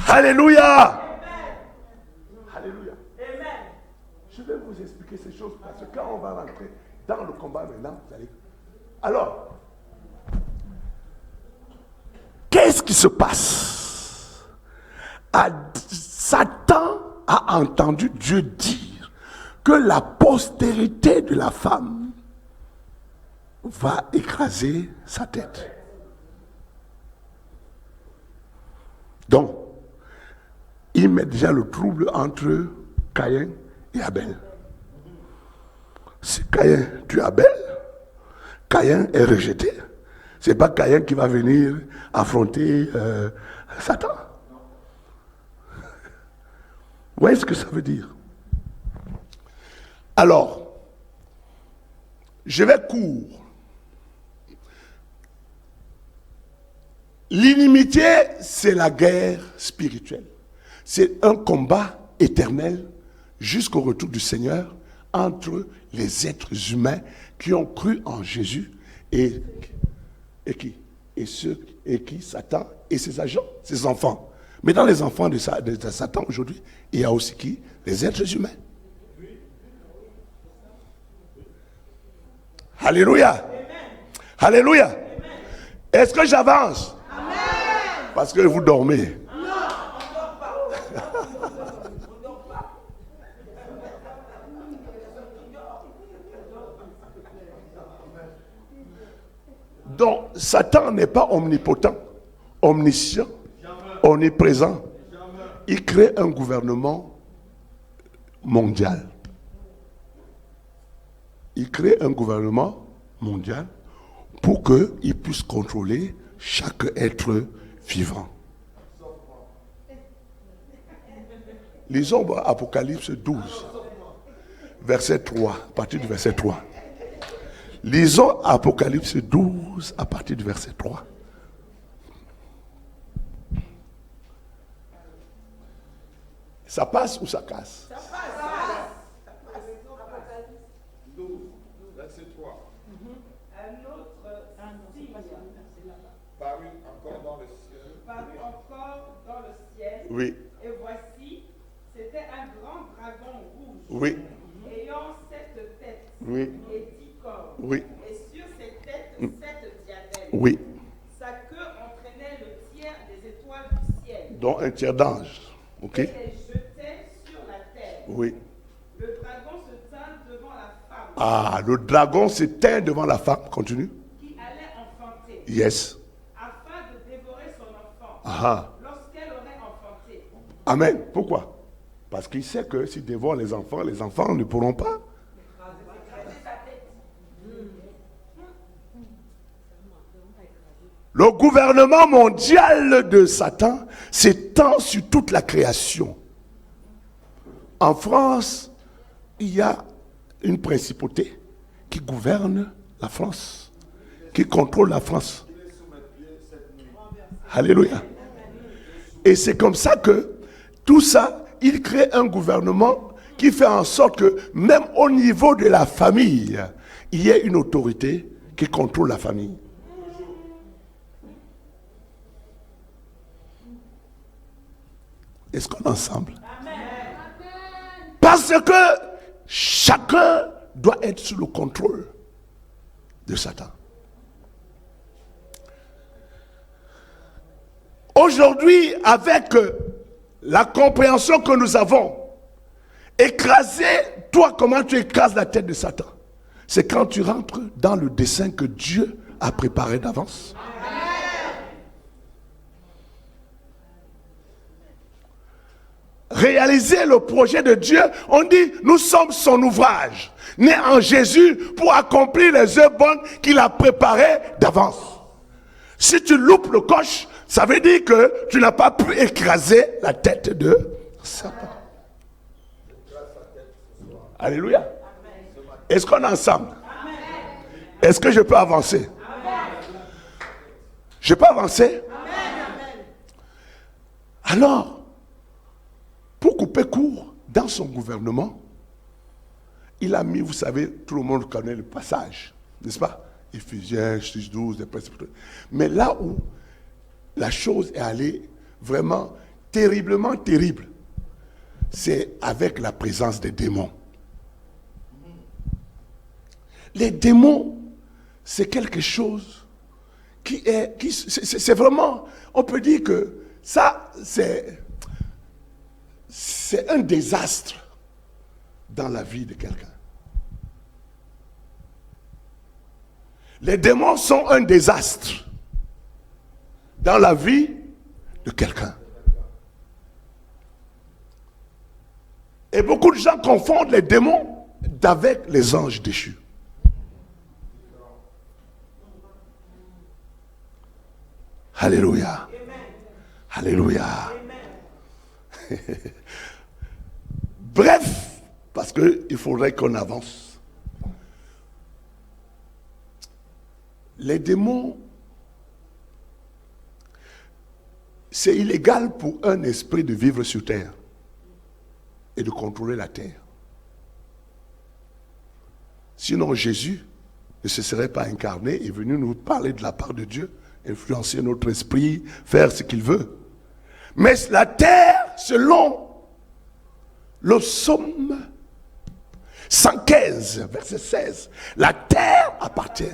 Alléluia. Alléluia. Je vais vous expliquer ces choses parce que quand on va rentrer dans le combat maintenant, vous allez... Alors, qu'est-ce qui se passe? Satan a entendu Dieu dire que la postérité de la femme va écraser sa tête. Donc, il met déjà le trouble entre Caïn et Abel. Si Caïn tue Abel, Caïn est rejeté. Ce n'est pas Caïn qui va venir affronter Satan. Vous voyez ce que ça veut dire? Alors, je vais court. L'inimitié, c'est la guerre spirituelle. C'est un combat éternel jusqu'au retour du Seigneur entre les êtres humains qui ont cru en Jésus et qui? Et qui? Satan et ses agents, ses enfants. Mais dans les enfants de Satan aujourd'hui, il y a aussi qui? Les êtres humains. Alléluia. Amen. Alléluia. Amen. Est-ce que j'avance? Amen. Parce que vous dormez. Donc, Satan n'est pas omnipotent, omniscient, omniprésent. Il crée un gouvernement mondial. Il crée un gouvernement mondial pour qu'il puisse contrôler chaque être vivant. Lisons Apocalypse 12, verset 3, à partir du verset 3. Lisons Apocalypse 12 à partir du verset 3. Ça passe ou ça casse? Ça passe. verset 3. Un autre signe Paru encore dans le ciel. parut encore dans le ciel. Oui, Et voici, c'était un grand dragon rouge, oui, ayant 7 têtes oui, et 10 cornes. oui, Et sur ces têtes, 7 diadèmes. oui. Sa queue entraînait le tiers des étoiles du ciel. Dont un tiers d'ange. Ok? Et les jetait sur la terre. Oui. Le dragon se tint devant la femme Ah, le dragon s'éteint devant la femme. Continue. qui allait enfanter, Yes. afin de dévorer son enfant Ah. lorsqu'elle aurait enfanté. Amen. Pourquoi? Parce qu'il sait que s'il dévore les enfants ne pourront pas. Le gouvernement mondial de Satan s'étend sur toute la création. En France, il y a une principauté qui gouverne la France, qui contrôle la France. Alléluia. Et c'est comme ça que tout ça, il crée un gouvernement qui fait en sorte que même au niveau de la famille, il y ait une autorité qui contrôle la famille. Est-ce qu'on est ensemble? Parce que chacun doit être sous le contrôle de Satan. Aujourd'hui, avec la compréhension que nous avons, écraser, toi, comment tu écrases la tête de Satan? C'est quand tu rentres dans le dessein que Dieu a préparé d'avance. Réaliser le projet de Dieu, on dit, nous sommes son ouvrage, né en Jésus pour accomplir les œuvres bonnes qu'il a préparées d'avance. Si tu loupes le coche, ça veut dire que tu n'as pas pu écraser la tête de Satan. Alléluia. Est-ce qu'on est ensemble? Est-ce que je peux avancer? Je peux avancer? Alors, pour couper court dans son gouvernement, il a mis, vous savez, tout le monde connaît le passage, n'est-ce pas? Éphésiens 6, 12, des principes. Mais là où la chose est allée vraiment terriblement terrible, c'est avec la présence des démons. Les démons, c'est quelque chose c'est vraiment, on peut dire que ça, c'est un désastre dans la vie de quelqu'un. Les démons sont un désastre dans la vie de quelqu'un. Et beaucoup de gens confondent les démons avec les anges déchus. Alléluia. Alléluia. Bref, parce qu'il faudrait qu'on avance. Les démons, c'est illégal pour un esprit de vivre sur terre et de contrôler la terre. Sinon Jésus ne se serait pas incarné et venu nous parler de la part de Dieu, influencer notre esprit, faire ce qu'il veut. Mais la terre, selon le psaume 115, verset 16, la terre appartient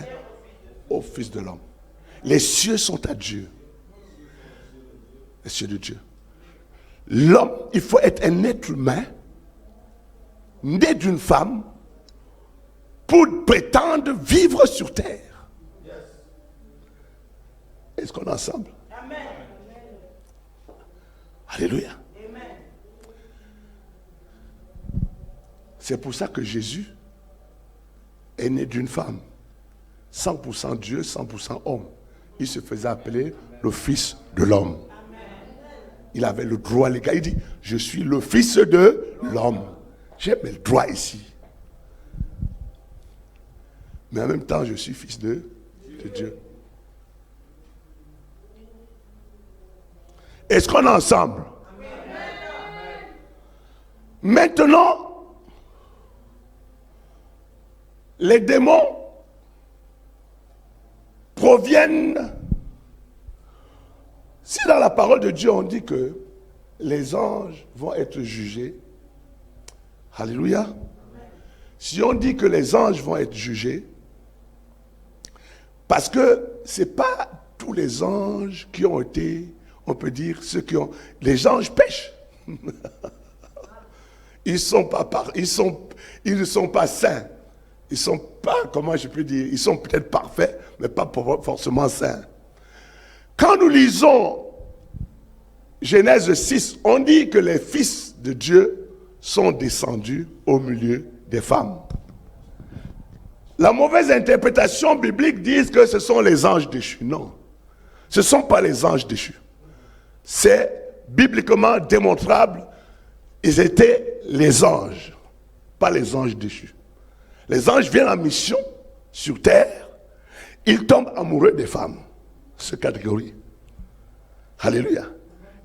au Fils de l'homme. Les cieux sont à Dieu. Les cieux de Dieu. L'homme, il faut être un être humain, né d'une femme, pour prétendre vivre sur terre. Est-ce qu'on est ensemble? Amen. Alléluia. Amen. C'est pour ça que Jésus est né d'une femme. 100% Dieu, 100% homme. Il se faisait appeler le Fils de l'homme. Il avait le droit légal. Il dit, je suis le Fils de l'homme. J'ai le droit ici. Mais en même temps, je suis fils de Dieu. Est-ce qu'on est ensemble? Maintenant, les démons proviennent. Si dans la parole de Dieu on dit que les anges vont être jugés, alléluia. Si on dit que les anges vont être jugés, parce que ce n'est pas tous les anges qui ont été, on peut dire, ceux qui ont... Les anges pêchent. Ils ne sont pas saints. Ils ne sont pas, comment je peux dire, ils sont peut-être parfaits, mais pas forcément saints. Quand nous lisons Genèse 6, on dit que les fils de Dieu sont descendus au milieu des femmes. La mauvaise interprétation biblique dit que ce sont les anges déchus. Non, ce ne sont pas les anges déchus. C'est bibliquement démontrable. Ils étaient les anges, pas les anges déchus. Les anges viennent en mission sur terre. Ils tombent amoureux des femmes. Cette catégorie. Alléluia.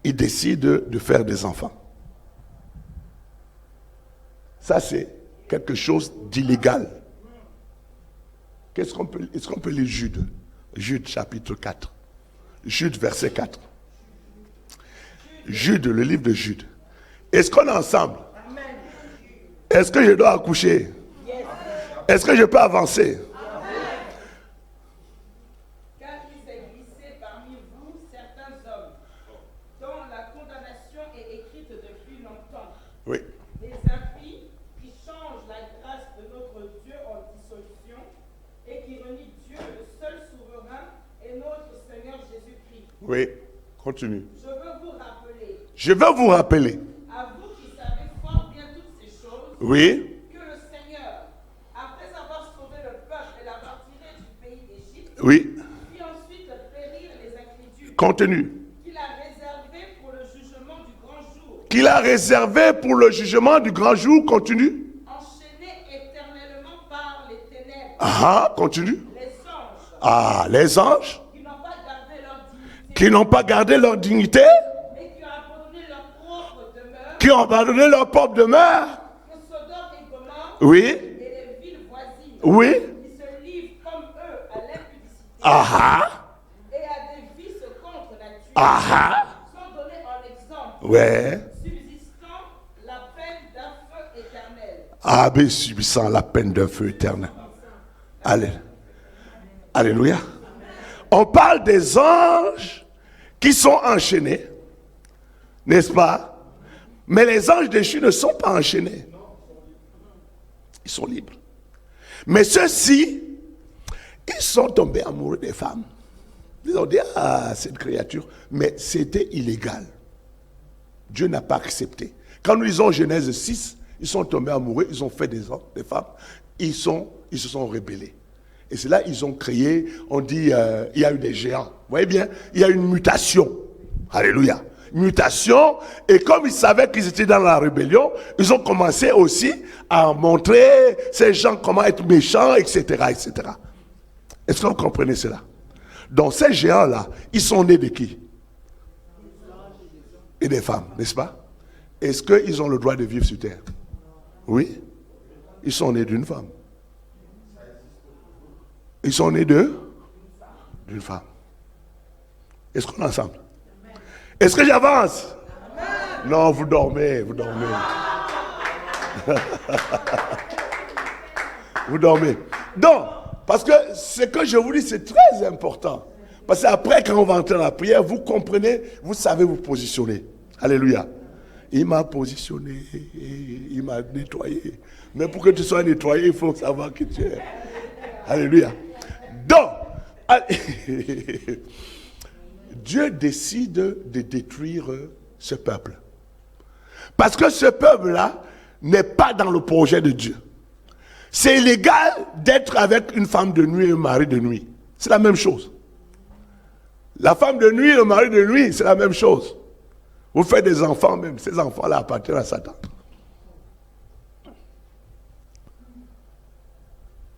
Ils décident de faire des enfants. Ça, c'est quelque chose d'illégal. Est-ce qu'on peut lire Jude? Jude chapitre 4. Jude verset 4. Jude, le livre de Jude. Est-ce qu'on est ensemble? Est-ce que je dois accoucher? Est-ce que je peux avancer? Car il s'est glissé parmi vous certains hommes dont la condamnation est écrite depuis longtemps. Oui. Des impies qui changent la grâce de notre Dieu en dissolution et qui renient Dieu, le seul souverain, et notre Seigneur Jésus-Christ. Oui, continue. Je veux vous rappeler, À vous qui savez fort bien toutes ces choses, Oui. que le Seigneur, après avoir sauvé le peuple et l'avoir tiré du pays d'Égypte, Oui. fit ensuite périr les incrédules, Continue. qu'il a réservé pour le jugement du grand jour, Qu'il a réservé pour le jugement du grand jour. Continue. enchaînés éternellement par les ténèbres, Ah, continue. les anges, Ah, les anges qui n'ont pas gardé leur dignité, qui n'ont pas gardé leur dignité, et qui ont abandonné leur propre demeure, qui ont abandonné leur propre demeure. que Sodome et Gomorrhe Oui. et les villes voisines, Oui. qui se livrent comme eux à l'impudicité Ah, et à des vices contre nature, ah, sont donnés en exemple, ouais. subsistant la peine d'un feu éternel. Ah, mais subissant la peine d'un feu éternel. Allez. Alléluia. On parle des anges qui sont enchaînés, n'est-ce pas? Mais les anges déchus ne sont pas enchaînés. Ils sont libres. Mais ceux-ci, ils sont tombés amoureux des femmes. Ils ont dit, ah, cette créature. Mais c'était illégal. Dieu n'a pas accepté. Quand nous lisons Genèse 6, ils sont tombés amoureux, ils ont fait des femmes, ils se sont rebellés. Et c'est là qu'ils ont créé, on dit, il y a eu des géants. Vous voyez bien, il y a une mutation. Alléluia. Mutation. Et comme ils savaient qu'ils étaient dans la rébellion, ils ont commencé aussi à montrer ces gens comment être méchants, etc., etc. Est-ce que vous comprenez cela? Donc ces géants-là, ils sont nés de qui? Et des femmes, n'est-ce pas? Est-ce qu'ils ont le droit de vivre sur terre? Oui. Ils sont nés d'une femme. Ils sont nés d'une femme. Est-ce qu'on est ensemble? Est-ce que j'avance? Non, vous dormez, vous dormez. Vous dormez. Donc, parce que ce que je vous dis, c'est très important. Parce qu'après, quand on va entrer dans la prière, vous comprenez, vous savez vous positionner. Alléluia. Il m'a positionné, il m'a nettoyé. Mais pour que tu sois nettoyé, il faut savoir qui tu es. Alléluia. Donc, Dieu décide de détruire ce peuple. Parce que ce peuple-là n'est pas dans le projet de Dieu. C'est illégal d'être avec une femme de nuit et un mari de nuit. C'est la même chose. La femme de nuit et le mari de nuit, c'est la même chose. Vous faites des enfants même. Ces enfants-là appartiennent à Satan.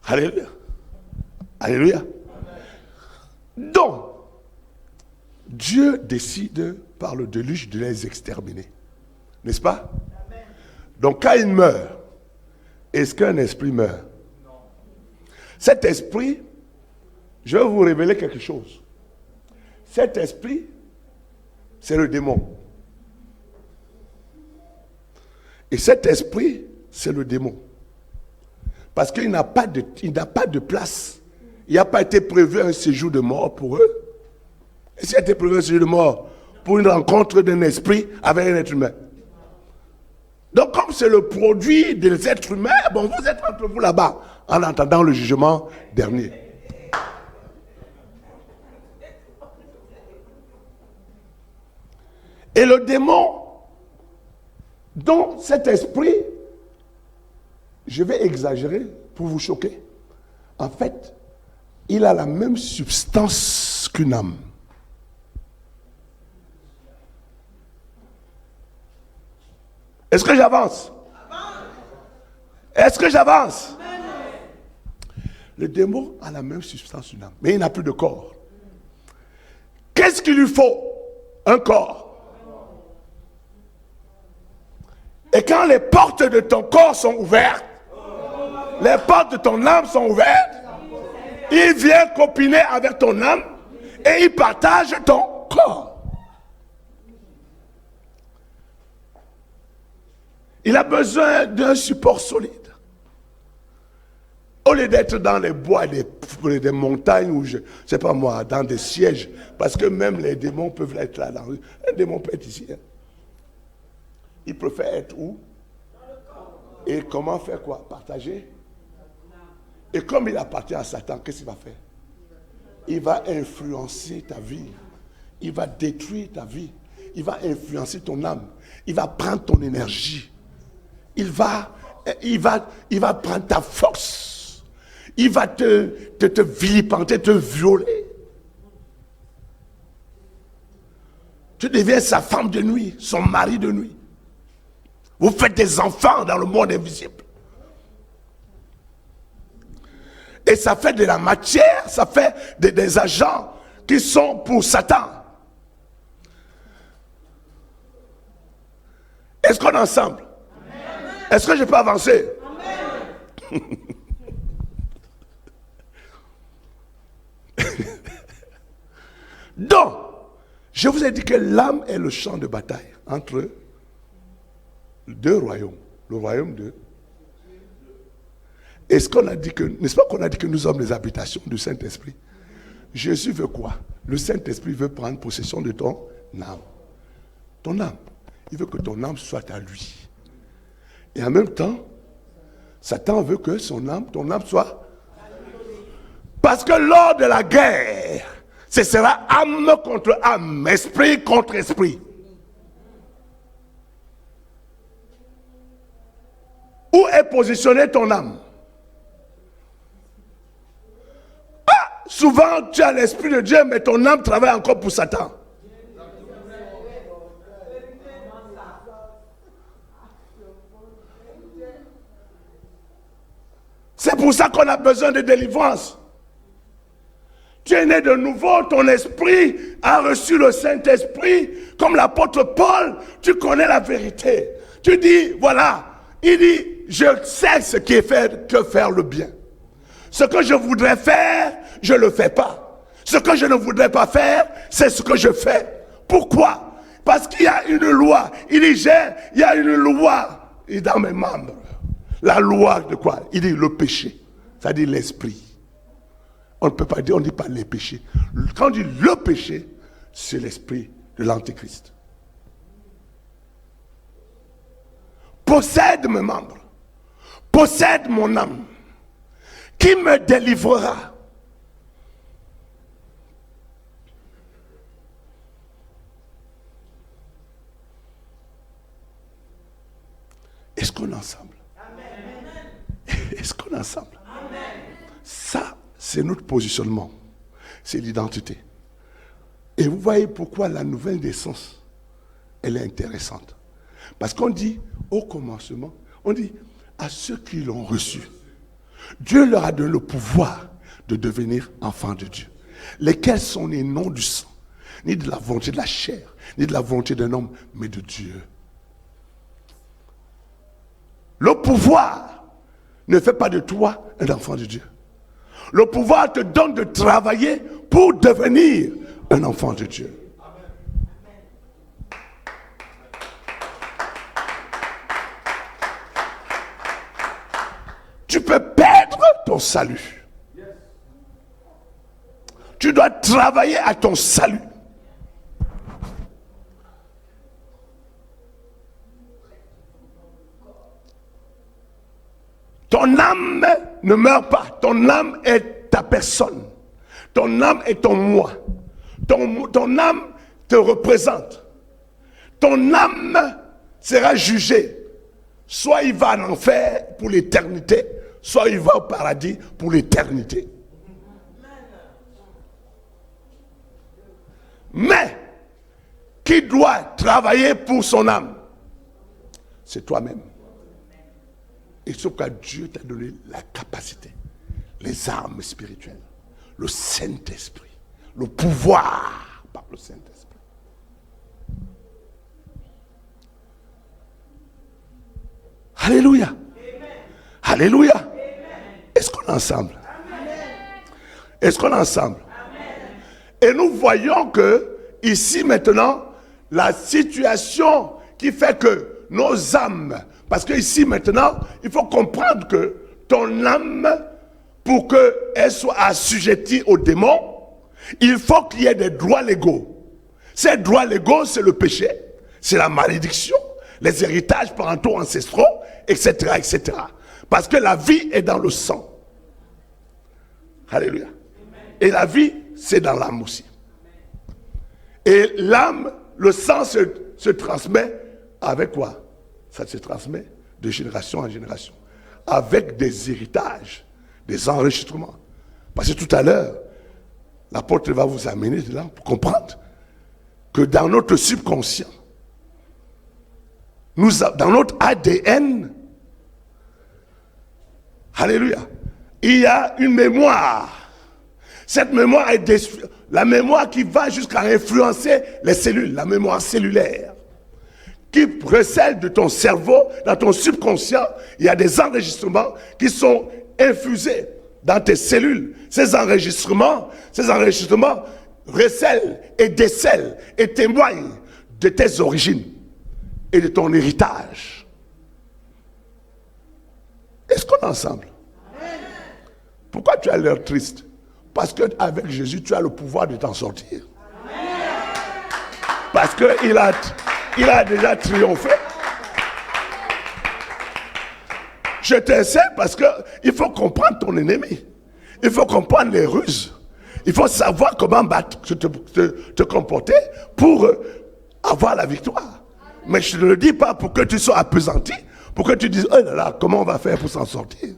Alléluia. Alléluia. Donc, Dieu décide par le déluge de les exterminer. N'est-ce pas? Donc, quand il meurt, est-ce qu'un esprit meurt? Non. Cet esprit Je vais vous révéler quelque chose. Cet esprit, c'est le démon. Et cet esprit, c'est le démon. Parce qu'il n'a pas de place. Il n'a pas été prévu un séjour de mort pour eux. Et s'il a été prévu un séjour de mort pour une rencontre d'un esprit avec un être humain. Donc comme c'est le produit des êtres humains, bon, vous êtes entre vous là-bas en attendant le jugement dernier. Et le démon, dont cet esprit, je vais exagérer pour vous choquer. En fait, il a la même substance qu'une âme. Est-ce que j'avance? Est-ce que j'avance? Le démon a la même substance qu'une âme, mais il n'a plus de corps. Qu'est-ce qu'il lui faut? Un corps. Et quand les portes de ton corps sont ouvertes, les portes de ton âme sont ouvertes, il vient copiner avec ton âme et il partage ton corps. Il a besoin d'un support solide. Au lieu d'être dans les bois, des montagnes, ou je ne sais pas moi, dans des sièges, parce que même les démons peuvent être là. Un démon peut être ici. Hein. Il préfère être où? Et comment faire quoi? Partager. Et comme il appartient à Satan, qu'est-ce qu'il va faire? Il va influencer ta vie. Il va détruire ta vie. Il va influencer ton âme. Il va prendre ton énergie. Il va prendre ta force. Il va te vilipender, te violer. Tu deviens sa femme de nuit, son mari de nuit. Vous faites des enfants dans le monde invisible. Et ça fait de la matière, ça fait des agents qui sont pour Satan. Est-ce qu'on est ensemble? Amen. Est-ce que je peux avancer? Donc, je vous ai dit que l'âme est le champ de bataille entre deux royaumes. Le royaume de... Est-ce qu'on a dit que, n'est-ce pas qu'on a dit que nous sommes les habitations du Saint-Esprit? Jésus veut quoi? Le Saint-Esprit veut prendre possession de ton âme. Ton âme. Il veut que ton âme soit à lui. Et en même temps, Satan veut que ton âme soit... Parce que lors de la guerre, ce sera âme contre âme, esprit contre esprit. Où est positionnée ton âme? Souvent, tu as l'Esprit de Dieu, mais ton âme travaille encore pour Satan. C'est pour ça qu'on a besoin de délivrance. Tu es né de nouveau, ton esprit a reçu le Saint-Esprit. Comme l'apôtre Paul, tu connais la vérité. Tu dis, voilà, il dit, je sais ce qui est fait, que faire le bien. Ce que je voudrais faire, je ne le fais pas. Ce que je ne voudrais pas faire, c'est ce que je fais. Pourquoi? Parce qu'il y a une loi. Il dit, il y a une loi dans mes membres. La loi de quoi? Il dit le péché. C'est-à-dire l'esprit. On ne peut pas dire, on ne dit pas les péchés. Quand on dit le péché, c'est l'esprit de l'Antéchrist. Possède mes membres. Possède mon âme. Qui me délivrera? Est-ce qu'on est ensemble? Amen. Est-ce qu'on est ensemble? Amen. Ça, c'est notre positionnement. C'est l'identité. Et vous voyez pourquoi la nouvelle naissance, elle est intéressante. Parce qu'on dit, au commencement, on dit, à ceux qui l'ont reçu, Dieu leur a donné le pouvoir de devenir enfants de Dieu. Lesquels sont nés non du sang, ni de la volonté de la chair, ni de la volonté d'un homme, mais de Dieu. Le pouvoir ne fait pas de toi un enfant de Dieu. Le pouvoir te donne de travailler pour devenir un enfant de Dieu. Tu peux perdre ton salut. Tu dois travailler à ton salut. Ton âme ne meurt pas. Ton âme est ta personne. Ton âme est ton moi. Ton âme te représente. Ton âme sera jugée. Soit il va en enfer pour l'éternité, soit il va au paradis pour l'éternité. Mais, qui doit travailler pour son âme? C'est toi-même. Et ce que Dieu t'a donné la capacité, les armes spirituelles, le Saint-Esprit, le pouvoir par le Saint-Esprit. Alléluia. Amen. Alléluia. Amen. Est-ce qu'on est ensemble? Amen. Est-ce qu'on est ensemble? Amen. Et nous voyons que ici maintenant, la situation qui fait que nos âmes, parce que ici maintenant, il faut comprendre que ton âme, pour qu'elle soit assujettie aux démons, il faut qu'il y ait des droits légaux. Ces droits légaux, c'est le péché, c'est la malédiction, les héritages parentaux ancestraux, etc., etc. Parce que la vie est dans le sang. Alléluia. Et la vie, c'est dans l'âme aussi. Et l'âme, le sang se transmet avec quoi? Ça se transmet de génération en génération. Avec des héritages, des enregistrements. Parce que tout à l'heure, l'apôtre va vous amener de là pour comprendre que dans notre subconscient, dans notre ADN, alléluia, il y a une mémoire. Cette mémoire est la mémoire qui va jusqu'à influencer les cellules, la mémoire cellulaire, qui recèle de ton cerveau, dans ton subconscient. Il y a des enregistrements qui sont infusés dans tes cellules. Ces enregistrements recèlent et décèlent et témoignent de tes origines et de ton héritage. Est-ce qu'on est ensemble? Pourquoi tu as l'air triste? Parce qu'avec Jésus, tu as le pouvoir de t'en sortir. Parce qu'il a déjà triomphé. Je t'essaie parce qu'il faut comprendre ton ennemi. Il faut comprendre les ruses. Il faut savoir comment te comporter pour avoir la victoire. Mais je ne le dis pas pour que tu sois appesanti, pour que tu dises, oh là là, comment on va faire pour s'en sortir?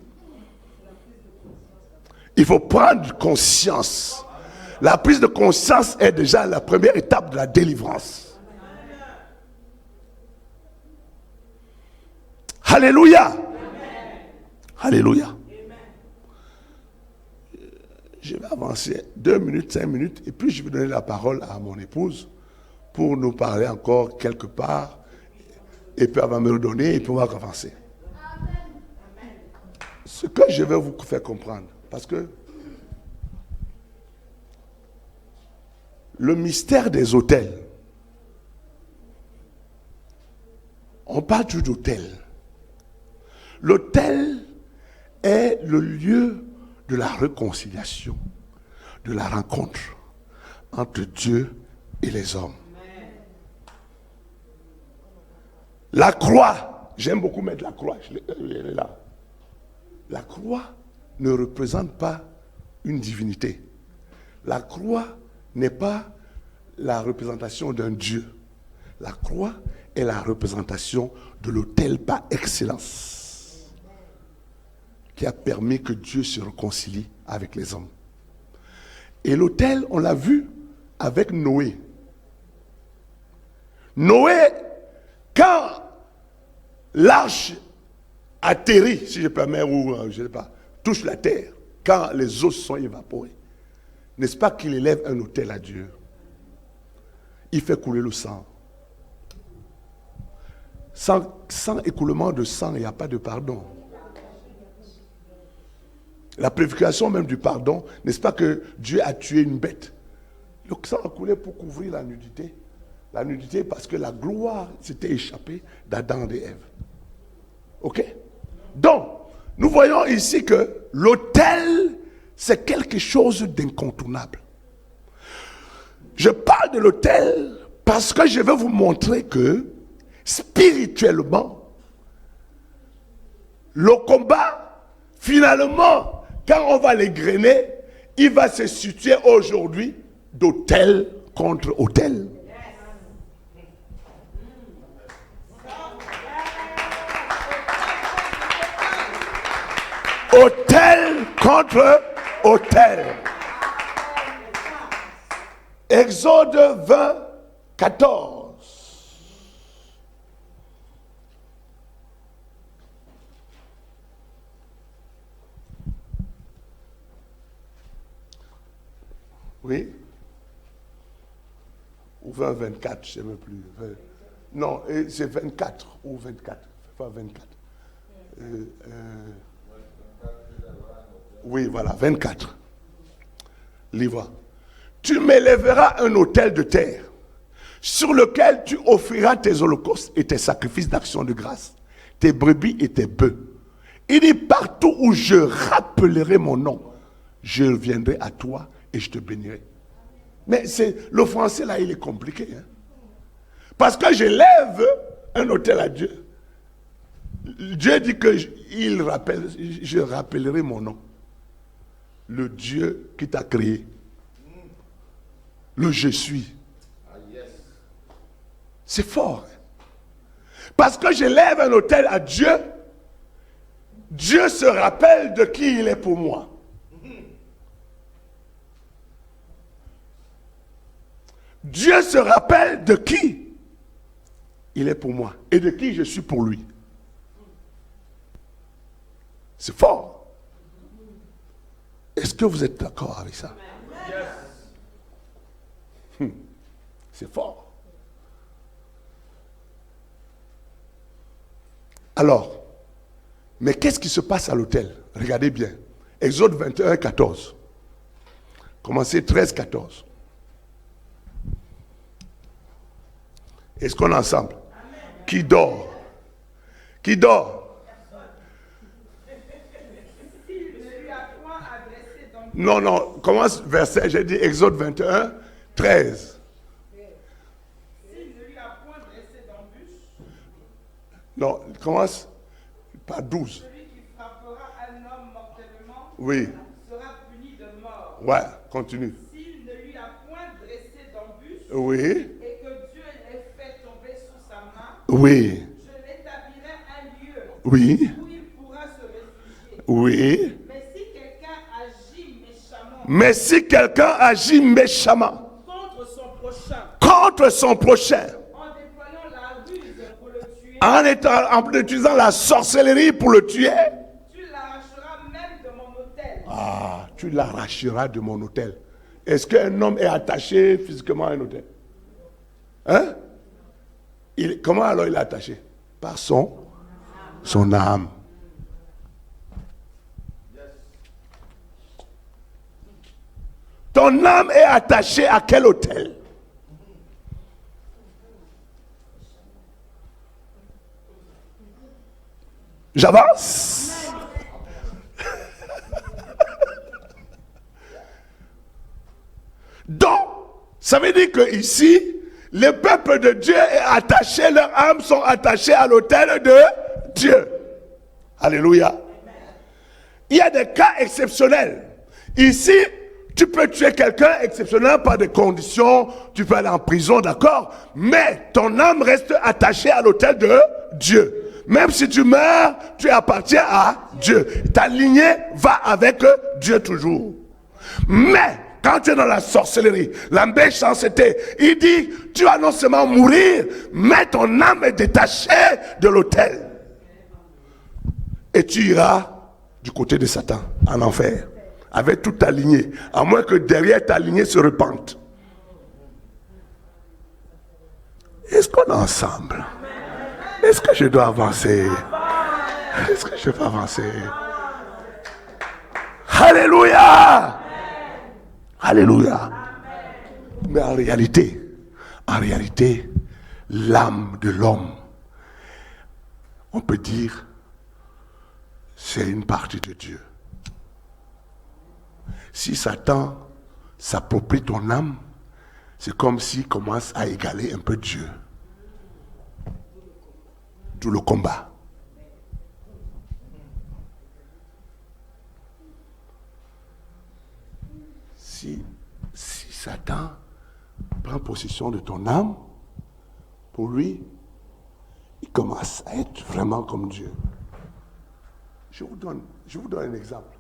Il faut prendre conscience. La prise de conscience est déjà la première étape de la délivrance. Alléluia. Amen. Alléluia. Amen. Je vais avancer 2 minutes, 5 minutes, et puis je vais donner la parole à mon épouse pour nous parler encore quelque part, et puis elle va me le donner et pouvoir avancer. Ce que je vais vous faire comprendre, parce que le mystère des autels, on parle toujours d'autel. L'autel est le lieu de la réconciliation, de la rencontre entre Dieu et les hommes. La croix, j'aime beaucoup mettre la croix, elle est là. La croix ne représente pas une divinité. La croix n'est pas la représentation d'un Dieu. La croix est la représentation de l'autel par excellence qui a permis que Dieu se réconcilie avec les hommes. Et l'autel, on l'a vu avec Noé. Noé, quand l'arche atterrit, si je permets, ou je ne sais pas, touche la terre, quand les eaux sont évaporées, n'est-ce pas qu'il élève un autel à Dieu? Il fait couler le sang. Sans écoulement de sang, il n'y a pas de pardon. La purification même du pardon, n'est-ce pas que Dieu a tué une bête? Le sang a coulé pour couvrir la nudité. La nudité parce que la gloire s'était échappée d'Adam et Ève. Ok? Donc, nous voyons ici que l'autel, c'est quelque chose d'incontournable. Je parle de l'autel parce que je veux vous montrer que spirituellement, le combat, finalement, quand on va l'égrener, il va se situer aujourd'hui d'autel contre autel. Autel contre autel. Exode 20, 14. Oui. Ou 20, 24, je ne sais même plus. Non, c'est 24 ou 24. Pas 24. Oui, voilà, 24. Livre. Tu m'élèveras un autel de terre sur lequel tu offriras tes holocaustes et tes sacrifices d'action de grâce, tes brebis et tes bœufs. Il dit partout où je rappellerai mon nom, je viendrai à toi et je te bénirai. Mais le français là, il est compliqué. Hein? Parce que j'élève un autel à Dieu. Dieu dit que je rappellerai mon nom. Le Dieu qui t'a créé. Le je suis. C'est fort. Parce que j'élève un autel à Dieu, Dieu se rappelle de qui il est pour moi. Dieu se rappelle de qui il est pour moi et de qui je suis pour lui. C'est fort. Est-ce que vous êtes d'accord avec ça? C'est fort. Alors, mais qu'est-ce qui se passe à l'autel? Regardez bien. Exode 21, 14. Commencez 13, 14. Est-ce qu'on est ensemble? Qui dort? Qui dort? Non, non, commence verset, j'ai dit Exode 21, 13. S'il ne lui a point dressé d'embûche, non, commence par 12. celui qui frappera un homme mortellement Oui, sera puni de mort. ouais, continue. S'il ne lui a point dressé d'embûche Oui, et que Dieu l'ait fait tomber sous sa main, oui, je l'établirai un lieu oui, où il pourra se réfugier. oui. Mais si quelqu'un agit méchamment Mais si quelqu'un agit méchamment contre son prochain, en déployant la ruse pour le tuer, en utilisant la sorcellerie pour le tuer, tu l'arracheras même de mon autel. ah, tu l'arracheras de mon autel. Est-ce qu'un homme est attaché physiquement à un autel? Hein? Comment alors il est attaché? Par son âme. Ton âme est attachée à quel autel? J'avance. Donc, ça veut dire que ici, le peuple de Dieu est attaché, leurs âmes sont attachées à l'autel de Dieu. Alléluia. Il y a des cas exceptionnels. Ici, tu peux tuer quelqu'un exceptionnel par des conditions, tu peux aller en prison, d'accord, mais ton âme reste attachée à l'autel de Dieu. Même si tu meurs, tu appartiens à Dieu. Ta lignée va avec Dieu toujours. Mais quand tu es dans la sorcellerie, la méchanceté, il dit, tu vas non seulement mourir, mais ton âme est détachée de l'autel. Et tu iras du côté de Satan, en enfer, avec toute ta lignée, à moins que derrière ta lignée se repente. Est-ce qu'on est ensemble? Est-ce que je dois avancer? Est-ce que je peux avancer? Alléluia. Alléluia. Mais en réalité, l'âme de l'homme, on peut dire, c'est une partie de Dieu. Si Satan s'approprie ton âme, c'est comme s'il commence à égaler un peu Dieu. D'où le combat. Si Satan prend possession de ton âme, pour lui, il commence à être vraiment comme Dieu. Je vous donne un exemple.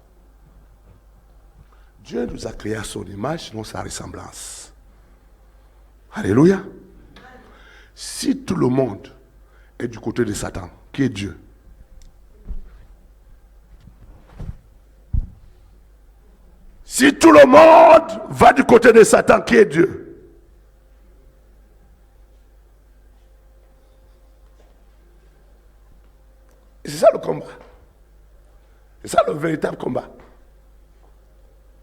Dieu nous a créés à son image, selon sa ressemblance. Alléluia. Si tout le monde est du côté de Satan, qui est Dieu, si tout le monde va du côté de Satan, qui est Dieu, et c'est ça le combat. C'est ça le véritable combat.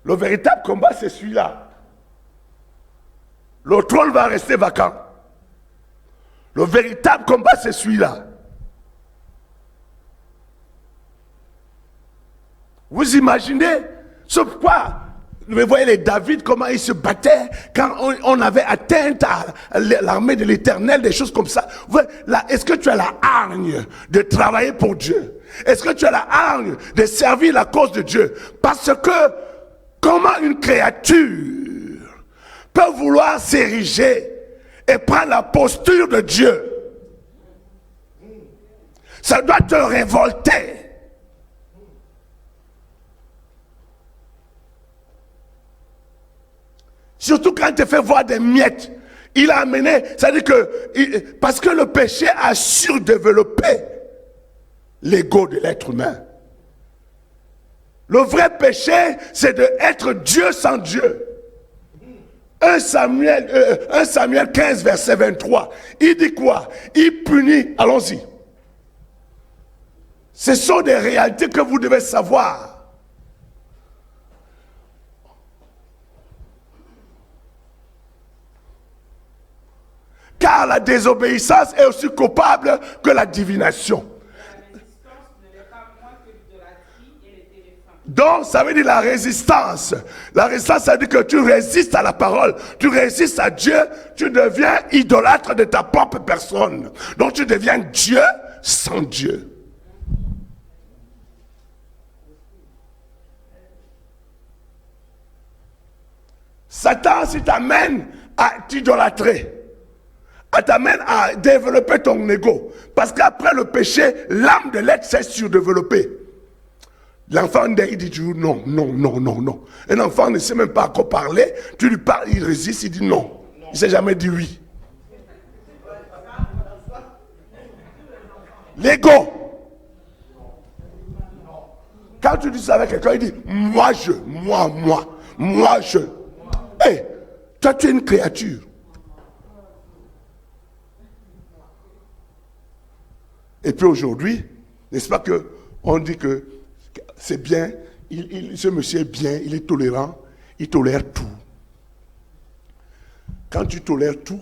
Le véritable combat, c'est celui-là. Le trône va rester vacant. Le véritable combat, c'est celui-là. Vous imaginez ce pourquoi, vous voyez les David, comment ils se battaient quand on avait atteint à l'armée de l'Éternel, des choses comme ça. Est-ce que tu as la hargne de travailler pour Dieu? Est-ce que tu as la hargne de servir la cause de Dieu? Parce que comment une créature peut vouloir s'ériger et prendre la posture de Dieu? Ça doit te révolter. Surtout quand il te fait voir des miettes. Il a amené, c'est-à-dire que, parce que le péché a surdéveloppé l'ego de l'être humain. Le vrai péché, c'est d'être Dieu sans Dieu. 1 Samuel 15, verset 23. Il dit quoi? Il punit, allons-y. Ce sont des réalités que vous devez savoir. Car la désobéissance est aussi coupable que la divination. Donc, ça veut dire la résistance. La résistance, ça veut dire que tu résistes à la parole. Tu résistes à Dieu. Tu deviens idolâtre de ta propre personne. Donc, tu deviens Dieu sans Dieu. Satan, s'il t'amène à t'idolâtrer, t'amène à développer ton ego. Parce qu'après le péché, l'âme de l'être s'est surdéveloppée. L'enfant, il dit toujours non, non, non, non, non. Un enfant ne sait même pas encore parler. Tu lui parles, il résiste, il dit non. Il ne s'est jamais dit oui. L'ego. Quand tu dis ça avec quelqu'un, il dit moi je. Hey, toi tu es une créature. Et puis aujourd'hui, n'est-ce pas que on dit que c'est bien, ce monsieur est bien, il est tolérant, il tolère tout. Quand tu tolères tout,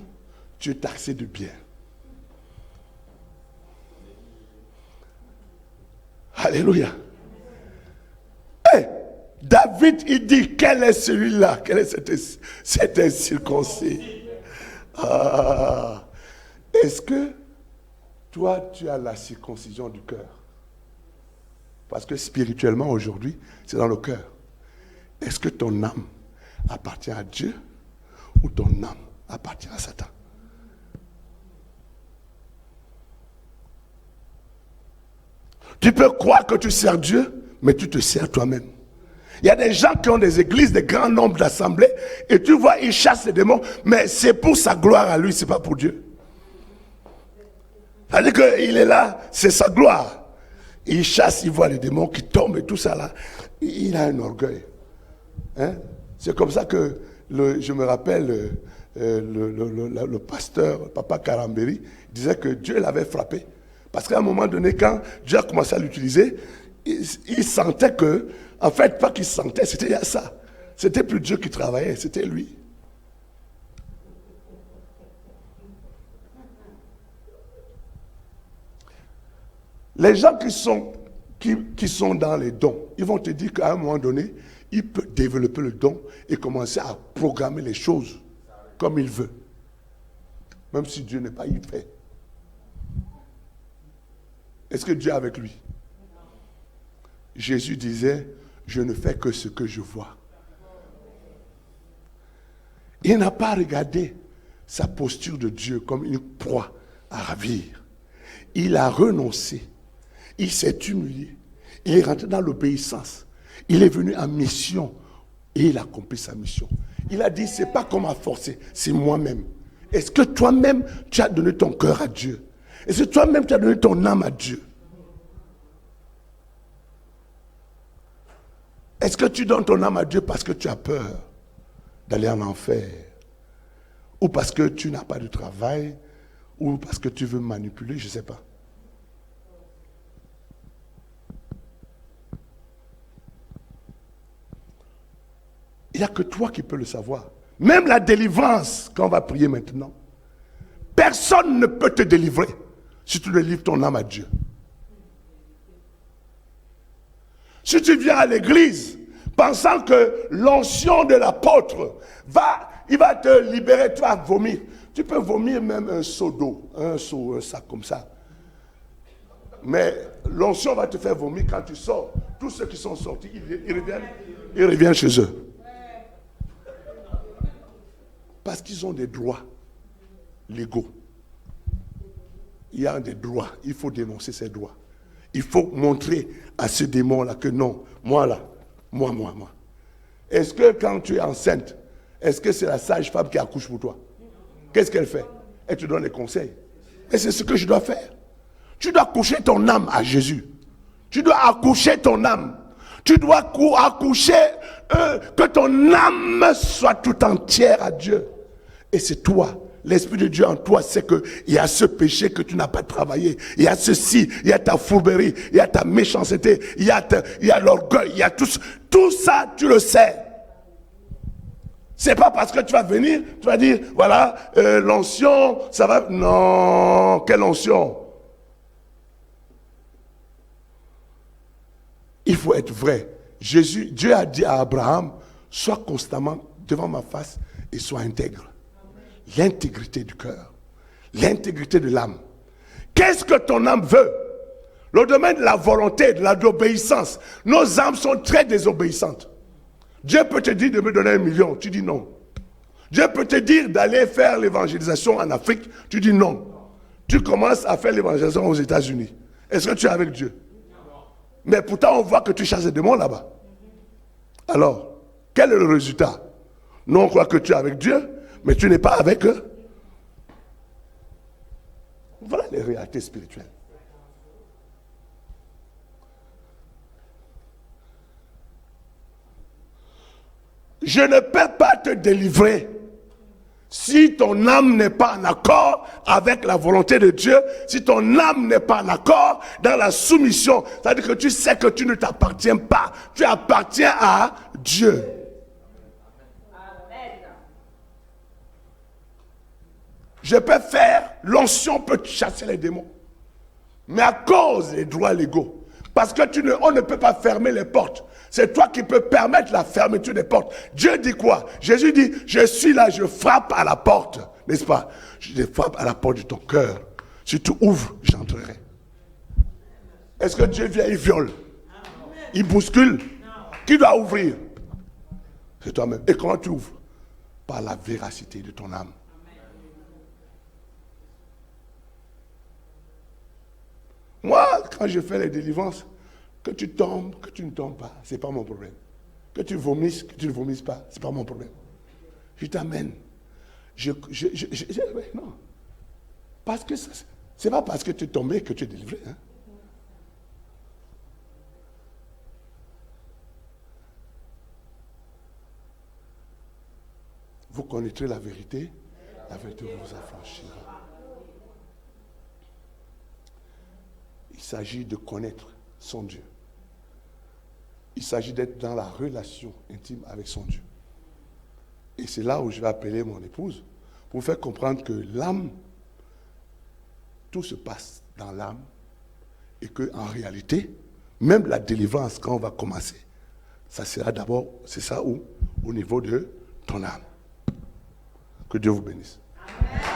tu es taxé de bien. Alléluia. Hey, David, il dit, quel est celui-là? Quel est cet incirconcis? Est-ce que toi, tu as la circoncision du cœur? Parce que spirituellement, aujourd'hui, c'est dans le cœur. Est-ce que ton âme appartient à Dieu ou ton âme appartient à Satan? Tu peux croire que tu sers Dieu, mais tu te sers toi-même. Il y a des gens qui ont des églises, des grands nombres d'assemblées, et tu vois, ils chassent les démons, mais c'est pour sa gloire à lui, c'est pas pour Dieu. C'est-à-dire qu'il est là, c'est sa gloire. Il chasse, il voit les démons qui tombent et tout ça là. Il a un orgueil. Hein? C'est comme ça que, je me rappelle, le pasteur, Papa Karambéry, disait que Dieu l'avait frappé. Parce qu'à un moment donné, quand Dieu a commencé à l'utiliser, il sentait que, en fait, pas qu'il sentait, c'était ça. C'était plus Dieu qui travaillait, c'était lui. Les gens qui sont dans les dons, ils vont te dire qu'à un moment donné, il peut développer le don et commencer à programmer les choses comme il veut. Même si Dieu n'est pas y fait. Est-ce que Dieu est avec lui? Jésus disait, je ne fais que ce que je vois. Il n'a pas regardé sa posture de Dieu comme une proie à ravir. Il a renoncé. Il s'est humilié. Il est rentré dans l'obéissance. Il est venu en mission et il a accompli sa mission. Il a dit, ce n'est pas qu'on m'a forcé, c'est moi-même. Est-ce que toi-même, tu as donné ton cœur à Dieu? Est-ce que toi-même, tu as donné ton âme à Dieu? Est-ce que tu donnes ton âme à Dieu parce que tu as peur d'aller en enfer? Ou parce que tu n'as pas de travail? Ou parce que tu veux manipuler? Je ne sais pas. Il n'y a que toi qui peux le savoir. Même la délivrance, quand on va prier maintenant, personne ne peut te délivrer si tu ne livres ton âme à Dieu. Si tu viens à l'église pensant que l'onction de l'apôtre il va te libérer, tu vas vomir. Tu peux vomir même un seau d'eau, un sac comme ça. Mais l'onction va te faire vomir quand tu sors. Tous ceux qui sont sortis, ils reviennent chez eux. Parce qu'ils ont des droits légaux. Il y a des droits. Il faut dénoncer ces droits. Il faut montrer à ce démon-là que non, moi. Est-ce que quand tu es enceinte, est-ce que c'est la sage-femme qui accouche pour toi? Qu'est-ce qu'elle fait? Elle te donne des conseils. Et c'est ce que je dois faire. Tu dois coucher ton âme à Jésus. Tu dois accoucher ton âme. Tu dois accoucher, que ton âme soit tout entière à Dieu. Et c'est toi. L'Esprit de Dieu en toi sait qu'il y a ce péché que tu n'as pas travaillé. Il y a ceci, il y a ta fourberie, il y a ta méchanceté, il y a l'orgueil, il y a tout ça, tu le sais. C'est pas parce que tu vas venir, tu vas dire, voilà, l'onction, ça va... Non, quelle onction? Il faut être vrai. Dieu a dit à Abraham, sois constamment devant ma face et sois intègre. L'intégrité du cœur, l'intégrité de l'âme. Qu'est-ce que ton âme veut? Le domaine de la volonté, de l'obéissance. Nos âmes sont très désobéissantes. Dieu peut te dire de me donner 1 million, tu dis non. Dieu peut te dire d'aller faire l'évangélisation en Afrique, tu dis non. Tu commences à faire l'évangélisation aux États-Unis. Est-ce que tu es avec Dieu? Mais pourtant, on voit que tu chasses des démons là-bas. Alors, quel est le résultat? Nous, on croit que tu es avec Dieu, mais tu n'es pas avec eux. Voilà les réalités spirituelles. Je ne peux pas te délivrer si ton âme n'est pas en accord avec la volonté de Dieu, si ton âme n'est pas en accord dans la soumission. C'est-à-dire que tu sais que tu ne t'appartiens pas, tu appartiens à Dieu. Je peux faire, l'onction peut chasser les démons. Mais à cause des droits légaux, parce que on ne peut pas fermer les portes. C'est toi qui peux permettre la fermeture des portes. Dieu dit quoi? Jésus dit, je suis là, je frappe à la porte. N'est-ce pas? Je frappe à la porte de ton cœur. Si tu ouvres, j'entrerai. Est-ce que Dieu vient, il viole? Il bouscule? Qui doit ouvrir? C'est toi-même. Et comment tu ouvres? Par la véracité de ton âme. Moi, quand je fais les délivrances, que tu tombes, que tu ne tombes pas, ce n'est pas mon problème. Que tu vomisses, que tu ne vomisses pas, ce n'est pas mon problème. Je t'amène. Non. Parce que ce n'est pas parce que tu es tombé que tu es délivré. Hein? Vous connaîtrez la vérité vous affranchira. Il s'agit de connaître son Dieu. Il s'agit d'être dans la relation intime avec son Dieu. Et c'est là où je vais appeler mon épouse pour faire comprendre que l'âme, tout se passe dans l'âme et qu'en réalité, même la délivrance, quand on va commencer, ça sera d'abord, c'est ça où? Au niveau de ton âme. Que Dieu vous bénisse. Amen.